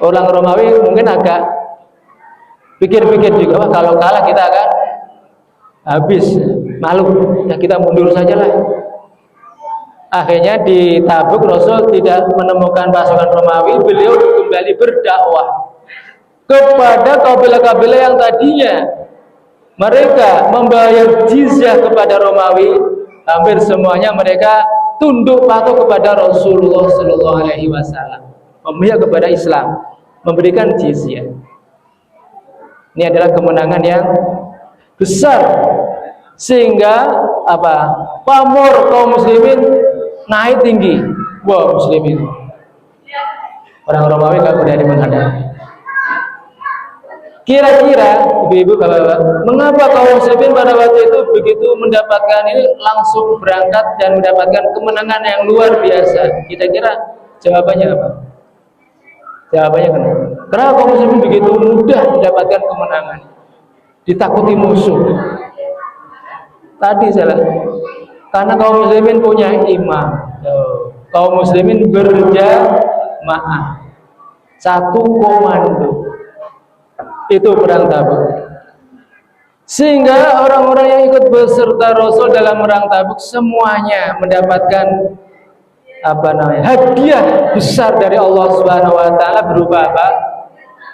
orang Romawi mungkin agak pikir-pikir juga, wah kalau kalah kita akan habis, malu, ya kita mundur sajalah. Akhirnya di Tabuk Rasul tidak menemukan pasukan Romawi. Beliau kembali berdakwah kepada kabilah-kabilah yang tadinya mereka membayar jizyah kepada Romawi. Hampir semuanya mereka tunduk patuh kepada Rasulullah Sallallahu Alaihi Wasallam, memihak kepada Islam, memberikan jizyah. Ini adalah kemenangan yang besar, sehingga apa? Pamor kaum muslimin naik tinggi. Wah, muslimin, orang Romawi gak berani menghadapi. Kira-kira ibu-ibu, bapak-bapak, mengapa kaum muslimin pada waktu itu begitu mendapatkan ini, langsung berangkat dan mendapatkan kemenangan yang luar biasa? Kira-kira jawabannya apa? Jawabannya kenapa? Kenapa kaum muslimin begitu mudah mendapatkan kemenangan? Ditakuti musuh. Tadi salah. Karena kaum muslimin punya imam. Kaum muslimin berjamaah. Satu komando. Itu perang Tabuk. Sehingga orang-orang yang ikut beserta Rasul dalam perang Tabuk semuanya mendapatkan hadiah besar dari Allah Subhanahu wa taala berupa apa?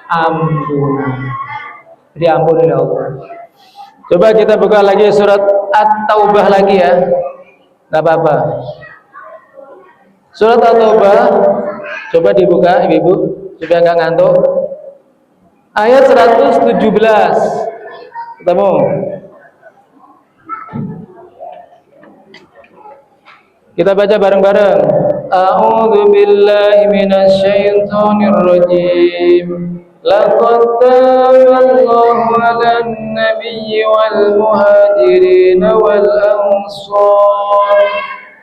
Ampunan. Diampuni oleh Allah. Coba kita buka lagi surat At-Taubah lagi ya. Enggak apa-apa. Surat At-Taubah coba dibuka Ibu-ibu supaya enggak ngantuk. Ayat 117. Ketemu? Kita baca bareng-bareng. A'udzu billahi minasy syaithanir rajim. Laqad taballahu 'alan nabiyyi wal muhajirin wal ansar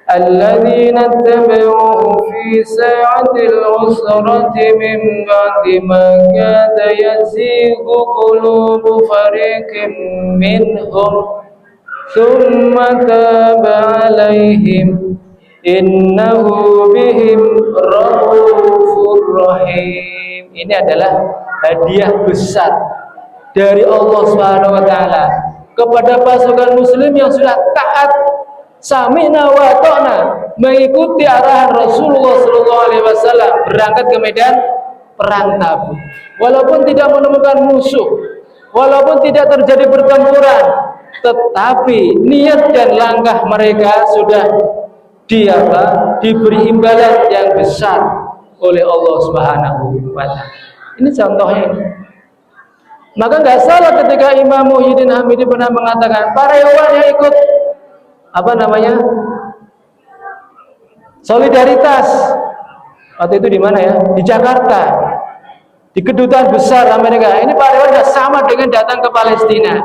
alladzina tabauhu fi sa'atil usrati min ba'di ma kada yazighu qulubu fariqin minhum thumma taba 'alaihim innahu bihim raufur rahim. Ini adalah hadiah besar dari Allah Subhanahu wa taala kepada pasukan muslim yang sudah taat sami'na wa ta'na, mengikuti arahan Rasulullah sallallahu alaihi wasallam berangkat ke medan perang Tabuk. Walaupun tidak menemukan musuh, walaupun tidak terjadi pertempuran, tetapi niat dan langkah mereka sudah diberi imbalan yang besar oleh Allah Subhanahu wa taala. Ini contohnya. Maka nggak salah ketika Imam Muhyiddin Hamidi pernah mengatakan para hewan yang ikut solidaritas. Waktu itu di mana ya? Di Jakarta, di kedutaan besar Amerika. Ini para hewan sama dengan datang ke Palestina.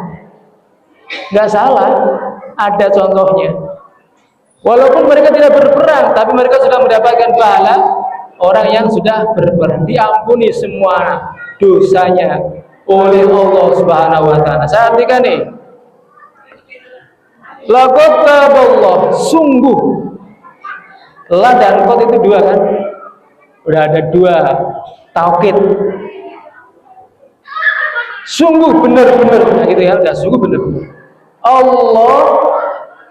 Nggak salah, ada contohnya. Walaupun mereka tidak berperang, tapi mereka sudah mendapatkan pahala orang yang sudah berperang. Diampuni semua dosanya oleh Allah Subhanahu wa taala. Saya artikan nih. Laqad taballah, sungguh. La dan qad itu dua kan? Udah ada dua taukid. Sungguh benar-benar, nah gitu ya, udah sungguh benar-benar. Allah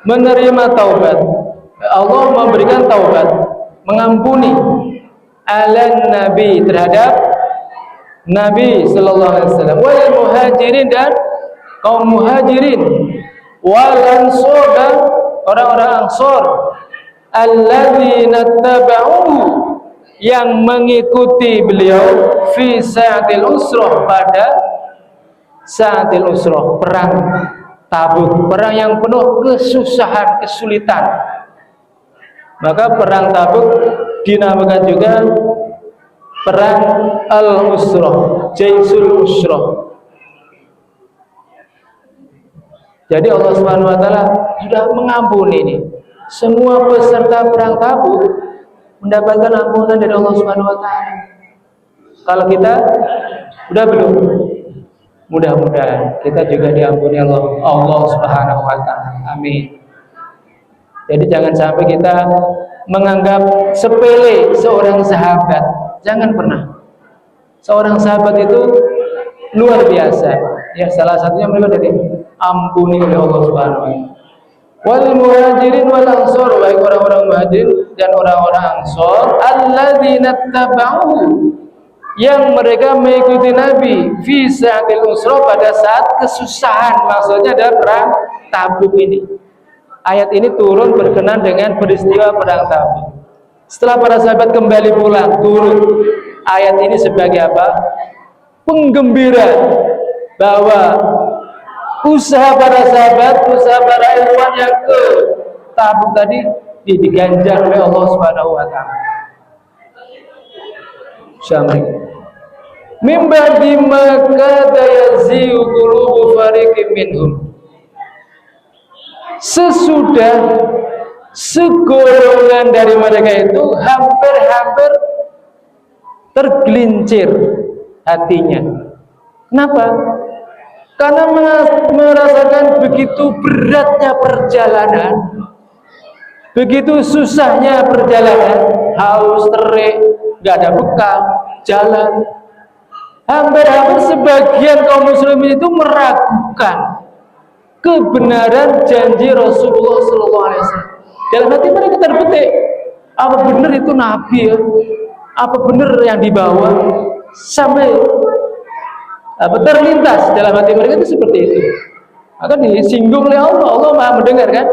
menerima taubat. Allah memberikan taubat, mengampuni ala nabi terhadap Nabi sallallahu alaihi wasallam, wal muhajirin dan kaum muhajirin, wal ansor dan orang-orang ansor, alladzina tabauhu yang mengikuti beliau fi sa'atil usrah pada sa'atil usrah, perang Tabuk, perang yang penuh kesusahan, kesulitan. Maka perang Tabuk dinamakan juga perang al-usrah, jaisul usrah. Jadi Allah Subhanahu wa taala sudah mengampuni ini. Semua peserta perang Tabuk mendapatkan ampunan dari Allah Subhanahu wa taala. Kalau kita udah belum? Mudah-mudahan kita juga diampuni Allah Subhanahu wa taala. Amin. Jadi jangan sampai kita menganggap sepele seorang sahabat. Jangan pernah. Seorang sahabat itu luar biasa. Ya, salah satunya mereka dari ampuni oleh Allah Subhanahu wa taala. Wal muhajirin wal ansor, baik orang-orang muhajirin dan orang-orang ansor, alladzina tabauhu, yang mereka mengikuti Nabi fi sa'atil usra, pada saat kesusahan. Maksudnya ada perang Tabuk ini. Ayat ini turun berkenaan dengan peristiwa perang Tabuk. Setelah para sahabat kembali pulang, turun ayat ini sebagai apa? Penggembira bahwa usaha para sahabat, usaha para ikhwan yang ke Tabuk tadi diganjar oleh Allah Subhanahu wa taala. Syamri mimba bima yaziu qulubu fariqim minhum, sesudah segolongan dari mereka itu hampir-hampir tergelincir hatinya. Kenapa? Karena merasakan begitu beratnya perjalanan, begitu susahnya perjalanan, haus, terik, gak ada bekal, jalan. Hampir-hampir sebagian kaum muslimin itu meragukan kebenaran janji Rasulullah SAW. Dalam hati mereka terbetik, apa benar itu Nabi ya? Apa benar yang dibawa? Sampai terlintas dalam hati mereka itu seperti itu. Maka disinggung oleh Allah. Allah Maha mendengar kan?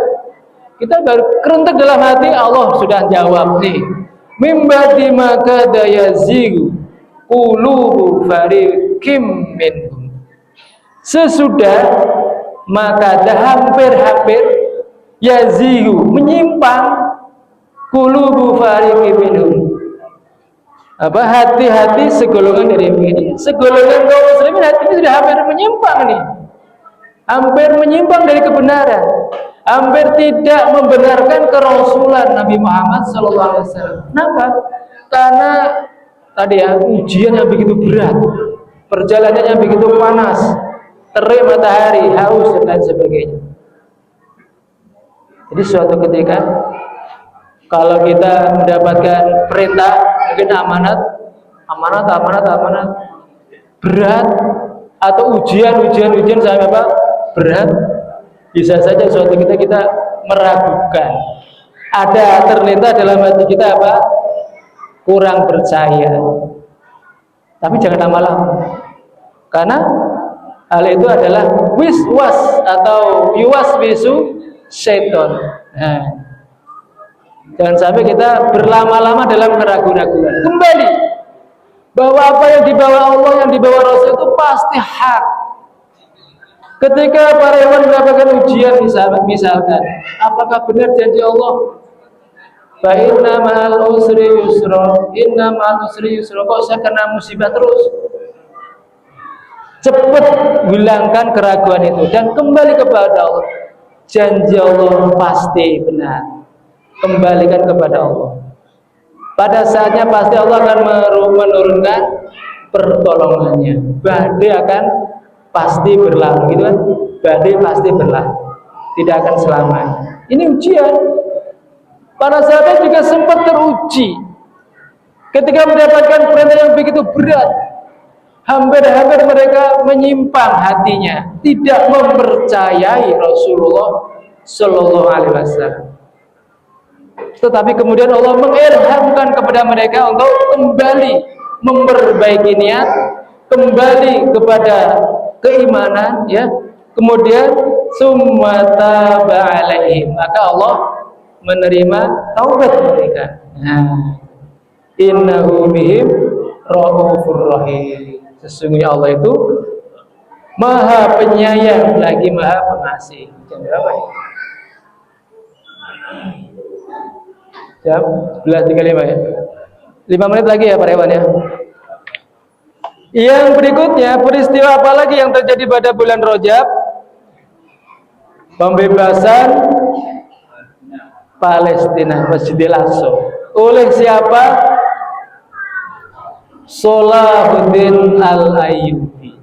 Kita baru kerentak dalam hati, Allah sudah jawab nih. Mimbadi maka dayazigu qulubu fariqim minhum, sesudah maka hampir-hampir yazigu, menyimpang, qulubu fariqim minhum, hati-hati segolongan dari ini. Segolongan kaum muslimin hatinya sudah hampir menyimpang nih, hampir menyimpang dari kebenaran, hampir tidak membenarkan kerasulan Nabi Muhammad SAW. Kenapa? Karena tadi ya, ujian yang begitu berat, perjalanan yang begitu panas, terik matahari, haus dan lain sebagainya. Jadi suatu ketika kalau kita mendapatkan perintah, mungkin amanat berat, atau ujian sampai apa? Berat, bisa saja suatu kita meragukan. Ada terlintas dalam hati kita apa? Kurang percaya. Tapi jangan lama-lama. Karena hal itu adalah wiswas atau yuwaswisu syaiton. Nah, jangan sampai kita berlama-lama dalam keraguan-raguan. Kembali bahwa apa yang dibawa Allah, yang dibawa Rasul itu pasti hak. Ketika para hewan mendapatkan ujian, misalkan, apakah benar janji Allah? Fa inna ma'al usri yusra, inna ma'al usri yusra. Kok saya kena musibah terus? Cepat hilangkan keraguan itu dan kembali kepada Allah. Janji Allah pasti benar. Kembalikan kepada Allah. Pada saatnya pasti Allah akan menurunkan pertolongannya. Badai akan pasti berlalu, gitu kan? Badai pasti berlalu, tidak akan selamanya. Ini ujian. Para sahabat juga sempat teruji ketika mendapatkan perintah yang begitu berat. Hampir-hampir mereka menyimpang hatinya, tidak mempercayai Rasulullah Shallallahu Alaihi Wasallam. Tetapi kemudian Allah mengilhamkan kepada mereka untuk kembali memperbaiki niat, kembali kepada keimanan, ya. Kemudian summa taba alaihim, maka Allah menerima taubat mereka. Nah, innahu bihim raufur rahim. Sesungguhnya Allah itu Maha Penyayang lagi Maha Pengasih. Jam berapa ya? Jam 11.35 ya. 5 menit lagi ya para hewan ya. Yang berikutnya, peristiwa apa lagi yang terjadi pada bulan Rajab? Pembebasan Palestina, Masjidil Aqsa. Oleh siapa? Salahuddin Al-Ayyubi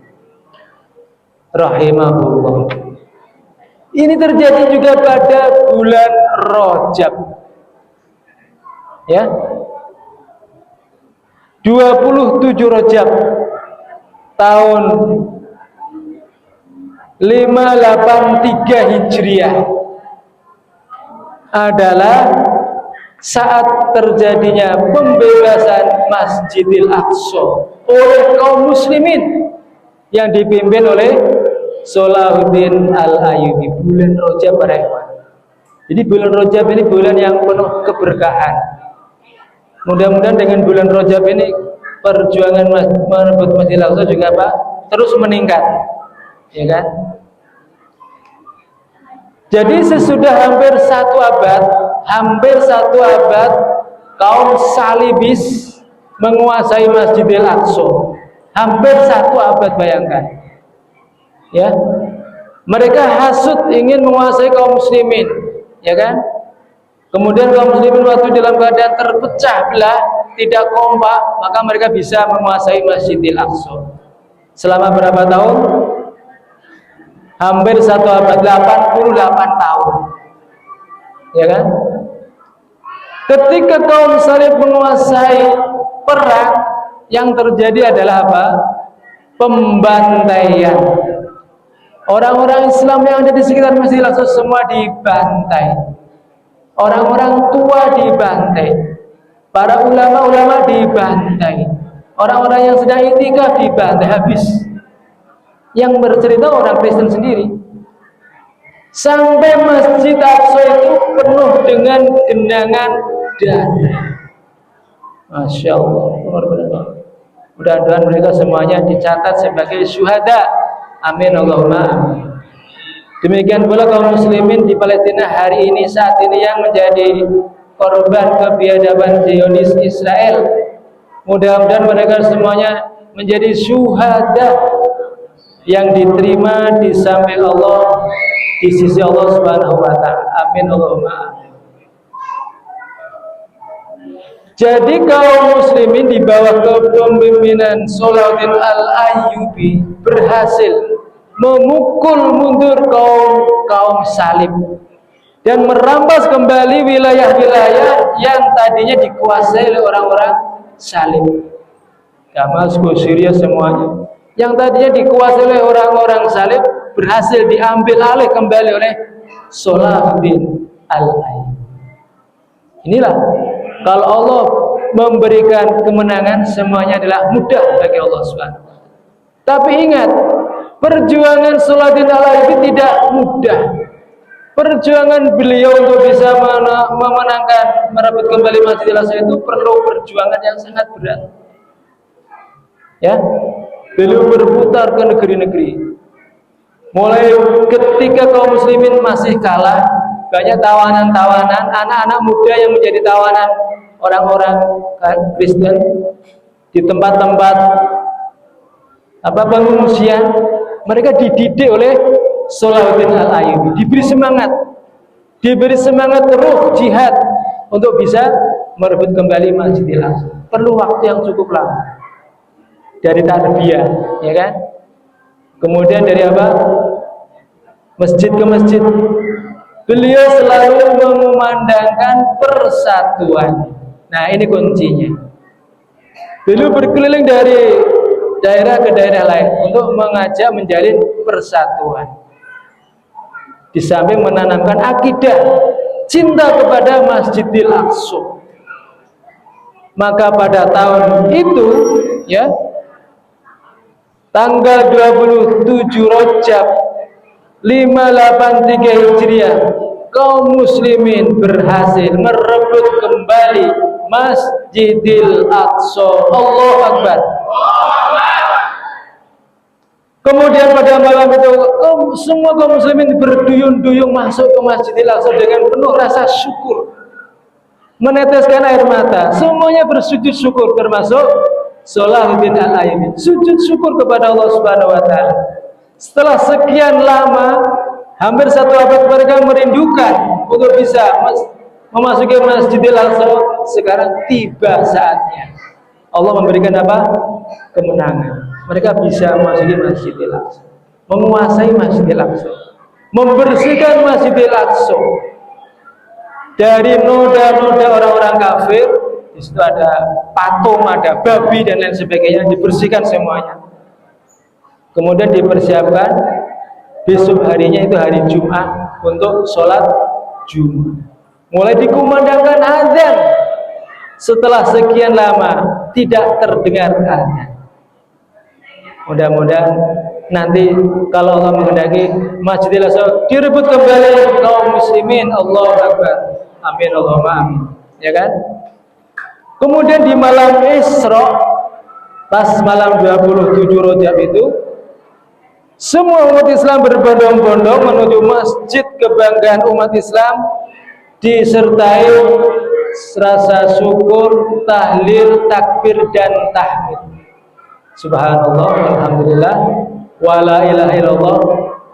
rahimahullah. Ini terjadi juga pada bulan Rajab. Ya. 27 Rajab tahun 583 Hijriah adalah saat terjadinya pembebasan Masjidil Aqsa oleh kaum muslimin yang dipimpin oleh Salahuddin Al-Ayyubi. Bulan Rajab para ikhwan. Jadi bulan Rajab ini bulan yang penuh keberkahan. Mudah-mudahan dengan bulan Rajab ini perjuangan merebut Masjidil Aqsa juga apa? Terus meningkat. Ya kan? Jadi sesudah hampir satu abad kaum salibis menguasai Masjidil Aqsa. Hampir satu abad, bayangkan. Ya. Mereka hasut ingin menguasai kaum muslimin, ya kan? Kemudian kaum muslimin waktu dalam keadaan terpecah belah, tidak kompak, maka mereka bisa menguasai Masjidil Aqsa. Selama berapa tahun? Hampir satu abad, 88 tahun. Ya kan? Ketika kaum salib menguasai perang, yang terjadi adalah apa? Pembantaian. Orang-orang Islam yang ada di sekitar Masjidil Aqsa semua dibantai. Orang-orang tua dibantai. Para ulama-ulama dibantai. Orang-orang yang sedang iktikaf dibantai habis. Yang bercerita orang Kristen sendiri. Sampai Masjid Aqsa itu penuh dengan genangan darah. Masya Allah. Mudah-mudahan mereka semuanya dicatat sebagai syuhada. Amin Allahumma amin. Demikian pula kaum muslimin di Palestina hari ini, saat ini, yang menjadi korban kebiadaban Zionis Israel. Mudah-mudahan mereka semuanya menjadi syuhada yang diterima di samping Allah, di sisi Allah Subhanahu wa taala. Amin Allahumma amin. Jadi kaum muslimin di bawah kepemimpinan Salahuddin Al-Ayyubi berhasil memukul mundur kaum salib dan merampas kembali wilayah-wilayah yang tadinya dikuasai oleh orang-orang salib. Damaskus, Syria, semuanya yang tadinya dikuasai oleh orang-orang salib berhasil diambil alih kembali oleh Salahuddin. Al-Ayyubi. Inilah kalau Allah memberikan kemenangan, semuanya adalah mudah bagi Allah Subhanahu wa taala. Tapi ingat, perjuangan Salahuddin Al-Ayyubi tidak mudah. Perjuangan beliau untuk bisa memenangkan, merebut kembali Masjidil Aqsa itu perlu perjuangan yang sangat berat. Ya, beliau berputar ke negeri-negeri. Mulai ketika kaum muslimin masih kalah, banyak tawanan-tawanan, anak-anak muda yang menjadi tawanan orang-orang Kristen di tempat-tempat pengungsian. Mereka dididik oleh Salahuddin Al-Ayyubi, diberi semangat ruh jihad untuk bisa merebut kembali Masjidil Aqsa. Perlu waktu yang cukup lama, dari tarbiyah, ya kan? Kemudian dari masjid ke masjid, beliau selalu mengumandangkan persatuan. Nah, ini kuncinya. Beliau berkeliling dari daerah ke daerah lain untuk mengajak menjalin persatuan. Di samping menanamkan akidah cinta kepada Masjidil Aqsa. Maka pada tahun itu, ya, tanggal 27 Rajab 583 Hijriah, kaum muslimin berhasil merebut kembali Masjidil Aqsa. Allahu Akbar. Kemudian pada malam itu semua kaum muslimin berduyun-duyung masuk ke Masjidil Aqsa dengan penuh rasa syukur, meneteskan air mata. Semuanya bersujud syukur, termasuk Salahuddin Al-Ayyubi. Sujud syukur kepada Allah Subhanahu wa taala. Setelah sekian lama, hampir 1 abad mereka merindukan untuk bisa memasuki Masjidil Aqsa. Sekarang tiba saatnya. Allah memberikan kemenangan. Mereka bisa memasuki Masjidil Aqsa, menguasai Masjidil Aqsa, membersihkan Masjidil Aqsa dari noda-noda orang-orang kafir. Di situ ada patung, ada babi dan lain sebagainya, dibersihkan semuanya. Kemudian dipersiapkan besok harinya, itu hari Jumat, untuk sholat Jumat. Mulai dikumandangkan azan. Setelah sekian lama tidak terdengar azan. Mudah-mudahan nanti kalau Allah menghendaki Masjidil Aqsa direbut kembali kaum muslimin. Allahu Akbar. Amin Allahumma amin. Ya kan? Kemudian di malam Isra, pas malam 27 Rajab itu, semua umat Islam berbondong-bondong menuju masjid kebanggaan umat Islam, disertai rasa syukur, tahlil, takbir dan tahmid. Subhanallah, alhamdulillah, wala ilaha illallah,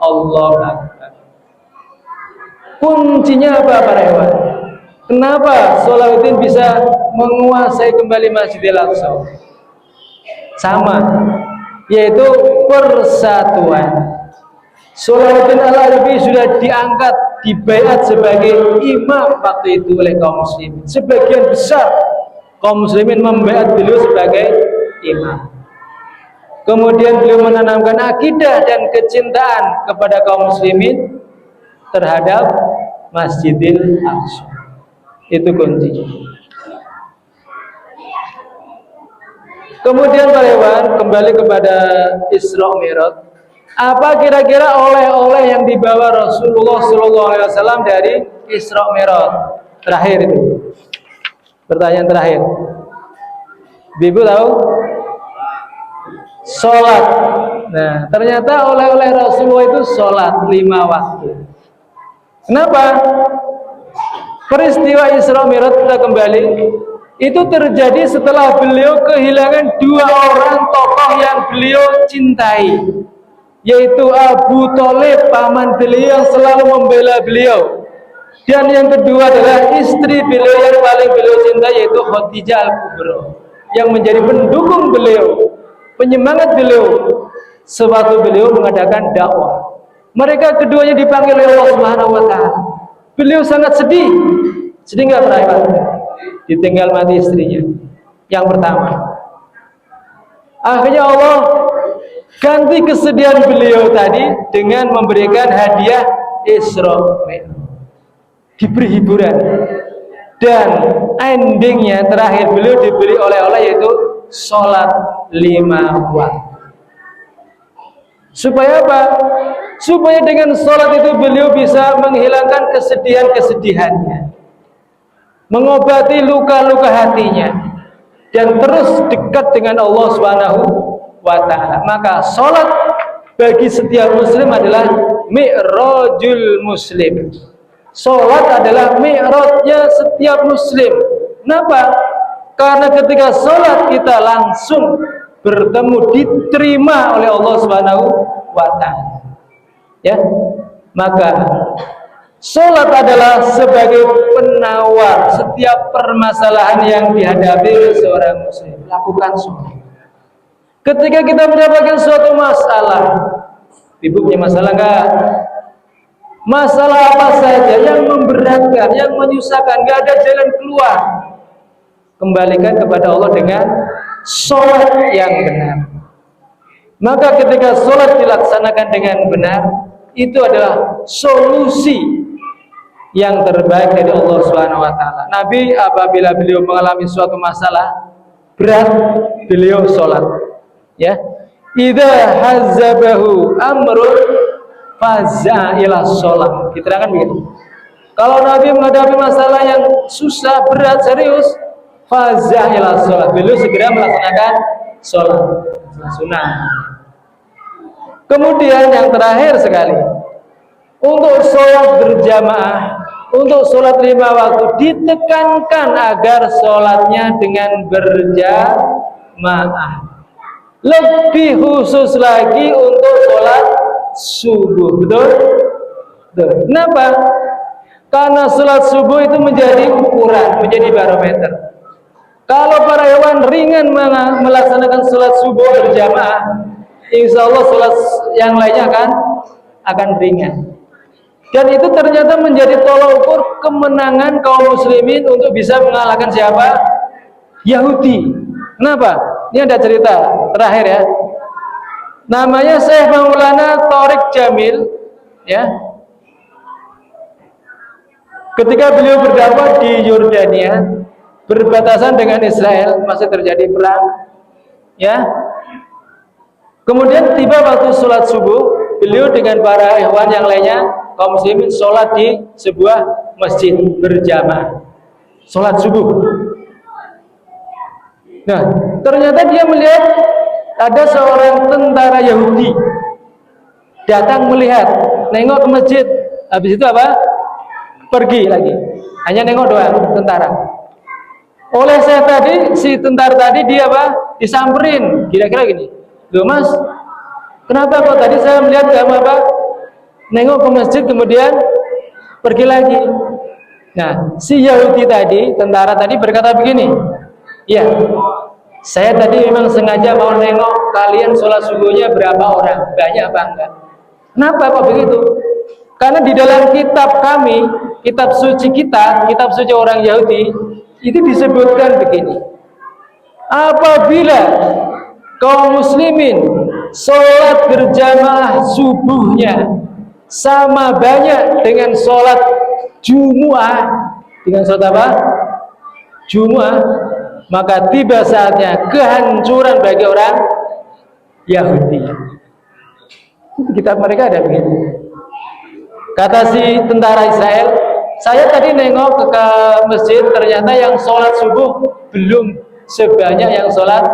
Allahu akbar. Kuncinya apa para ikhwan? Kenapa Salahuddin bisa menguasai kembali Masjidil Aqsa? Sama, yaitu persatuan. Salahuddin Al-Ayyubi sudah diangkat, dibaiat sebagai imam waktu itu oleh kaum muslimin. Sebagian besar kaum muslimin membaiat beliau sebagai imam. Kemudian beliau menanamkan akidah dan kecintaan kepada kaum muslimin terhadap Masjidil Aqsa. Itu kuncinya. Kemudian para ikhwan, kembali kepada Isra Mi'raj. Apa kira-kira oleh-oleh yang dibawa Rasulullah SAW dari Isra Mi'raj? Terakhir itu. Pertanyaan terakhir. Ibu tahu? Sholat. Nah, ternyata oleh-oleh Rasulullah itu sholat 5 waktu. Kenapa? Peristiwa Isra Mi'raj, kita kembali, itu terjadi setelah beliau kehilangan 2 orang tokoh yang beliau cintai, yaitu Abu Thalib, paman beliau yang selalu membela beliau, dan yang kedua adalah istri beliau yang paling beliau cintai, yaitu Khadijah Al-Kubra, yang menjadi pendukung beliau, penyemangat beliau sewaktu beliau mengadakan dakwah. Mereka keduanya dipanggil oleh Allah Subhanahu wa taala. Beliau sangat sedih. Sedih enggak para ditinggal mati istrinya yang pertama. Akhirnya Allah ganti kesedihan beliau tadi dengan memberikan hadiah Isra Mi'raj. diberi hiburan, dan endingnya terakhir beliau diberi oleh-oleh yaitu sholat 5 waktu. Supaya apa? Supaya dengan sholat itu beliau bisa menghilangkan kesedihan-kesedihannya, mengobati luka-luka hatinya, dan terus dekat dengan Allah Subhanahu wa ta'ala. Maka sholat bagi setiap muslim adalah mi'rajul muslim. Sholat adalah mi'rajnya setiap muslim. Kenapa? Karena ketika sholat kita langsung bertemu, diterima oleh Allah Subhanahu wa ta'ala. Ya, maka sholat adalah sebagai penawar setiap permasalahan yang dihadapi oleh seorang muslim. Lakukan sholat. Ketika kita mendapatkan suatu masalah, ibu punya masalah enggak? Masalah apa saja yang memberatkan, yang menyusahkan, enggak ada jalan keluar, kembalikan kepada Allah dengan sholat yang benar. Maka ketika sholat dilaksanakan dengan benar, itu adalah solusi yang terbaik dari Allah Subhanahu wa ta'ala. Nabi apabila beliau mengalami suatu masalah berat, beliau sholat. Ya, idza hazzabahu amrun faza ila sholat. Diterangkan begitu. Kalau Nabi menghadapi masalah yang susah, berat, serius, faza ila sholat, beliau segera melaksanakan sholat sunnah. Kemudian yang terakhir sekali, untuk sholat berjamaah, untuk sholat 5 waktu, ditekankan agar sholatnya dengan berjamaah. Lebih khusus lagi untuk sholat subuh. Betul? Betul. Kenapa? Karena sholat subuh itu menjadi ukuran, menjadi barometer. Kalau para hewan ringan melaksanakan sholat subuh berjamaah, insya Allah sholat yang lainnya akan ringan. Dan itu ternyata menjadi tolak ukur kemenangan kaum muslimin untuk bisa mengalahkan siapa? Yahudi. Kenapa? Ini ada cerita terakhir ya. Namanya Syekh Maulana Tariq Jamil, ya. Ketika beliau berdakwah di Yordania, berbatasan dengan Israel, masih terjadi perang, ya. Kemudian tiba waktu sholat subuh, beliau dengan para ikhwan yang lainnya, kaum muslimin, sholat di sebuah masjid berjamaah, sholat subuh. Nah, ternyata dia melihat ada seorang tentara Yahudi datang melihat, nengok ke masjid, habis itu apa? Pergi lagi, hanya nengok doang tentara. Oleh saya tadi, si tentara tadi dia apa? Disamperin, kira-kira gini. Loh mas, kenapa kok tadi saya melihat kamu apa? Nengok ke masjid kemudian pergi lagi. Nah, si Yahudi tadi, tentara tadi berkata begini, ya, saya tadi memang sengaja mau nengok kalian sholat subuhnya berapa orang, banyak apa enggak. Kenapa kok begitu? Karena di dalam kitab kami, kitab suci kita, kitab suci orang Yahudi, itu disebutkan begini, apabila kaum muslimin sholat berjamaah subuhnya sama banyak dengan sholat Jumu'ah, dengan sholat apa? Jumu'ah, maka tiba saatnya kehancuran bagi orang Yahudi. Kitab mereka ada begitu. Kata si tentara Israel, saya tadi nengok ke masjid, ternyata yang sholat subuh belum sebanyak yang sholat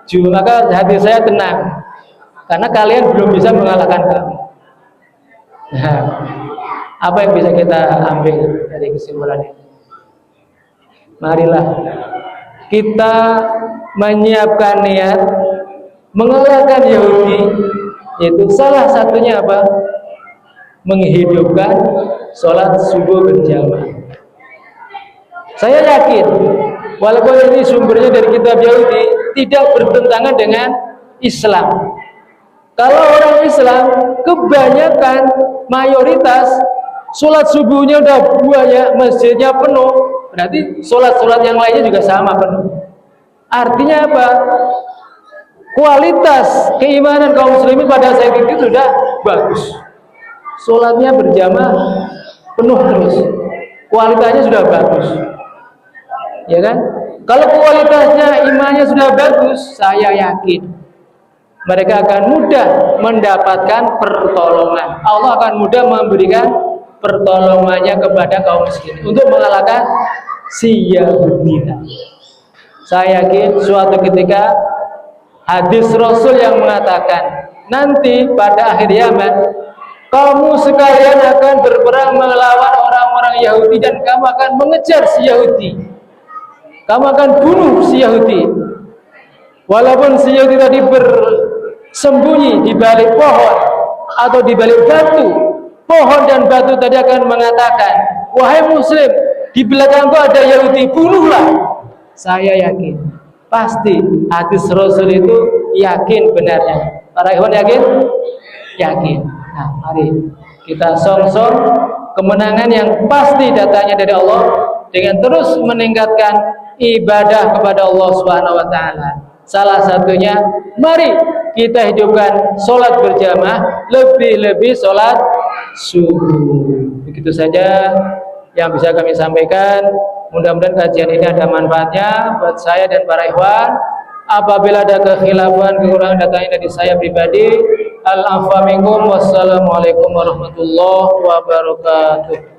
Jumu'ah, maka hati saya tenang karena kalian belum bisa mengalahkan kami. Nah, apa yang bisa kita ambil dari kesimpulan ini? Marilah kita menyiapkan niat mengalahkan Yahudi, yaitu salah satunya apa? Menghidupkan sholat subuh berjamaah. Saya yakin, walaupun ini sumbernya dari kitab Yahudi, tidak bertentangan dengan Islam. Kalau orang Islam, kebanyakan mayoritas sholat subuhnya udah banyak, masjidnya penuh, berarti sholat-sholat yang lainnya juga sama penuh. Artinya apa? Kualitas keimanan kaum muslimin pada saat itu sudah bagus. Sholatnya berjamaah penuh terus. kualitasnya sudah bagus. Ya kan? Kalau kualitasnya imannya sudah bagus, saya yakin mereka akan mudah mendapatkan pertolongan. Allah akan mudah memberikan pertolongannya kepada kaum muslimin untuk mengalahkan si Yahudi. Saya yakin suatu ketika hadis Rasul yang mengatakan nanti pada akhir zaman kamu sekalian akan berperang melawan orang-orang Yahudi dan kamu akan mengejar si Yahudi. Kamu akan bunuh si Yahudi. Walaupun si Yahudi tadi bersembunyi di balik pohon atau di balik batu, pohon dan batu tadi akan mengatakan, wahai muslim, di belakangku ada Yahudi, bunuhlah. Saya yakin, pasti hadis Rasul itu yakin benarnya. Para ikhwan yakin? Yakin. Nah, mari kita song-song kemenangan yang pasti datangnya dari Allah dengan terus meningkatkan ibadah kepada Allah Subhanahu wa taala. Salah satunya, mari kita hidupkan sholat berjamaah, lebih-lebih sholat subuh. Begitu saja yang bisa kami sampaikan. Mudah-mudahan kajian ini ada manfaatnya buat saya dan para ikhwan. Apabila ada kekhilafan, kekurangan datangnya dari saya pribadi. Al-afwa minkum. Wassalamualaikum warahmatullahi wabarakatuh.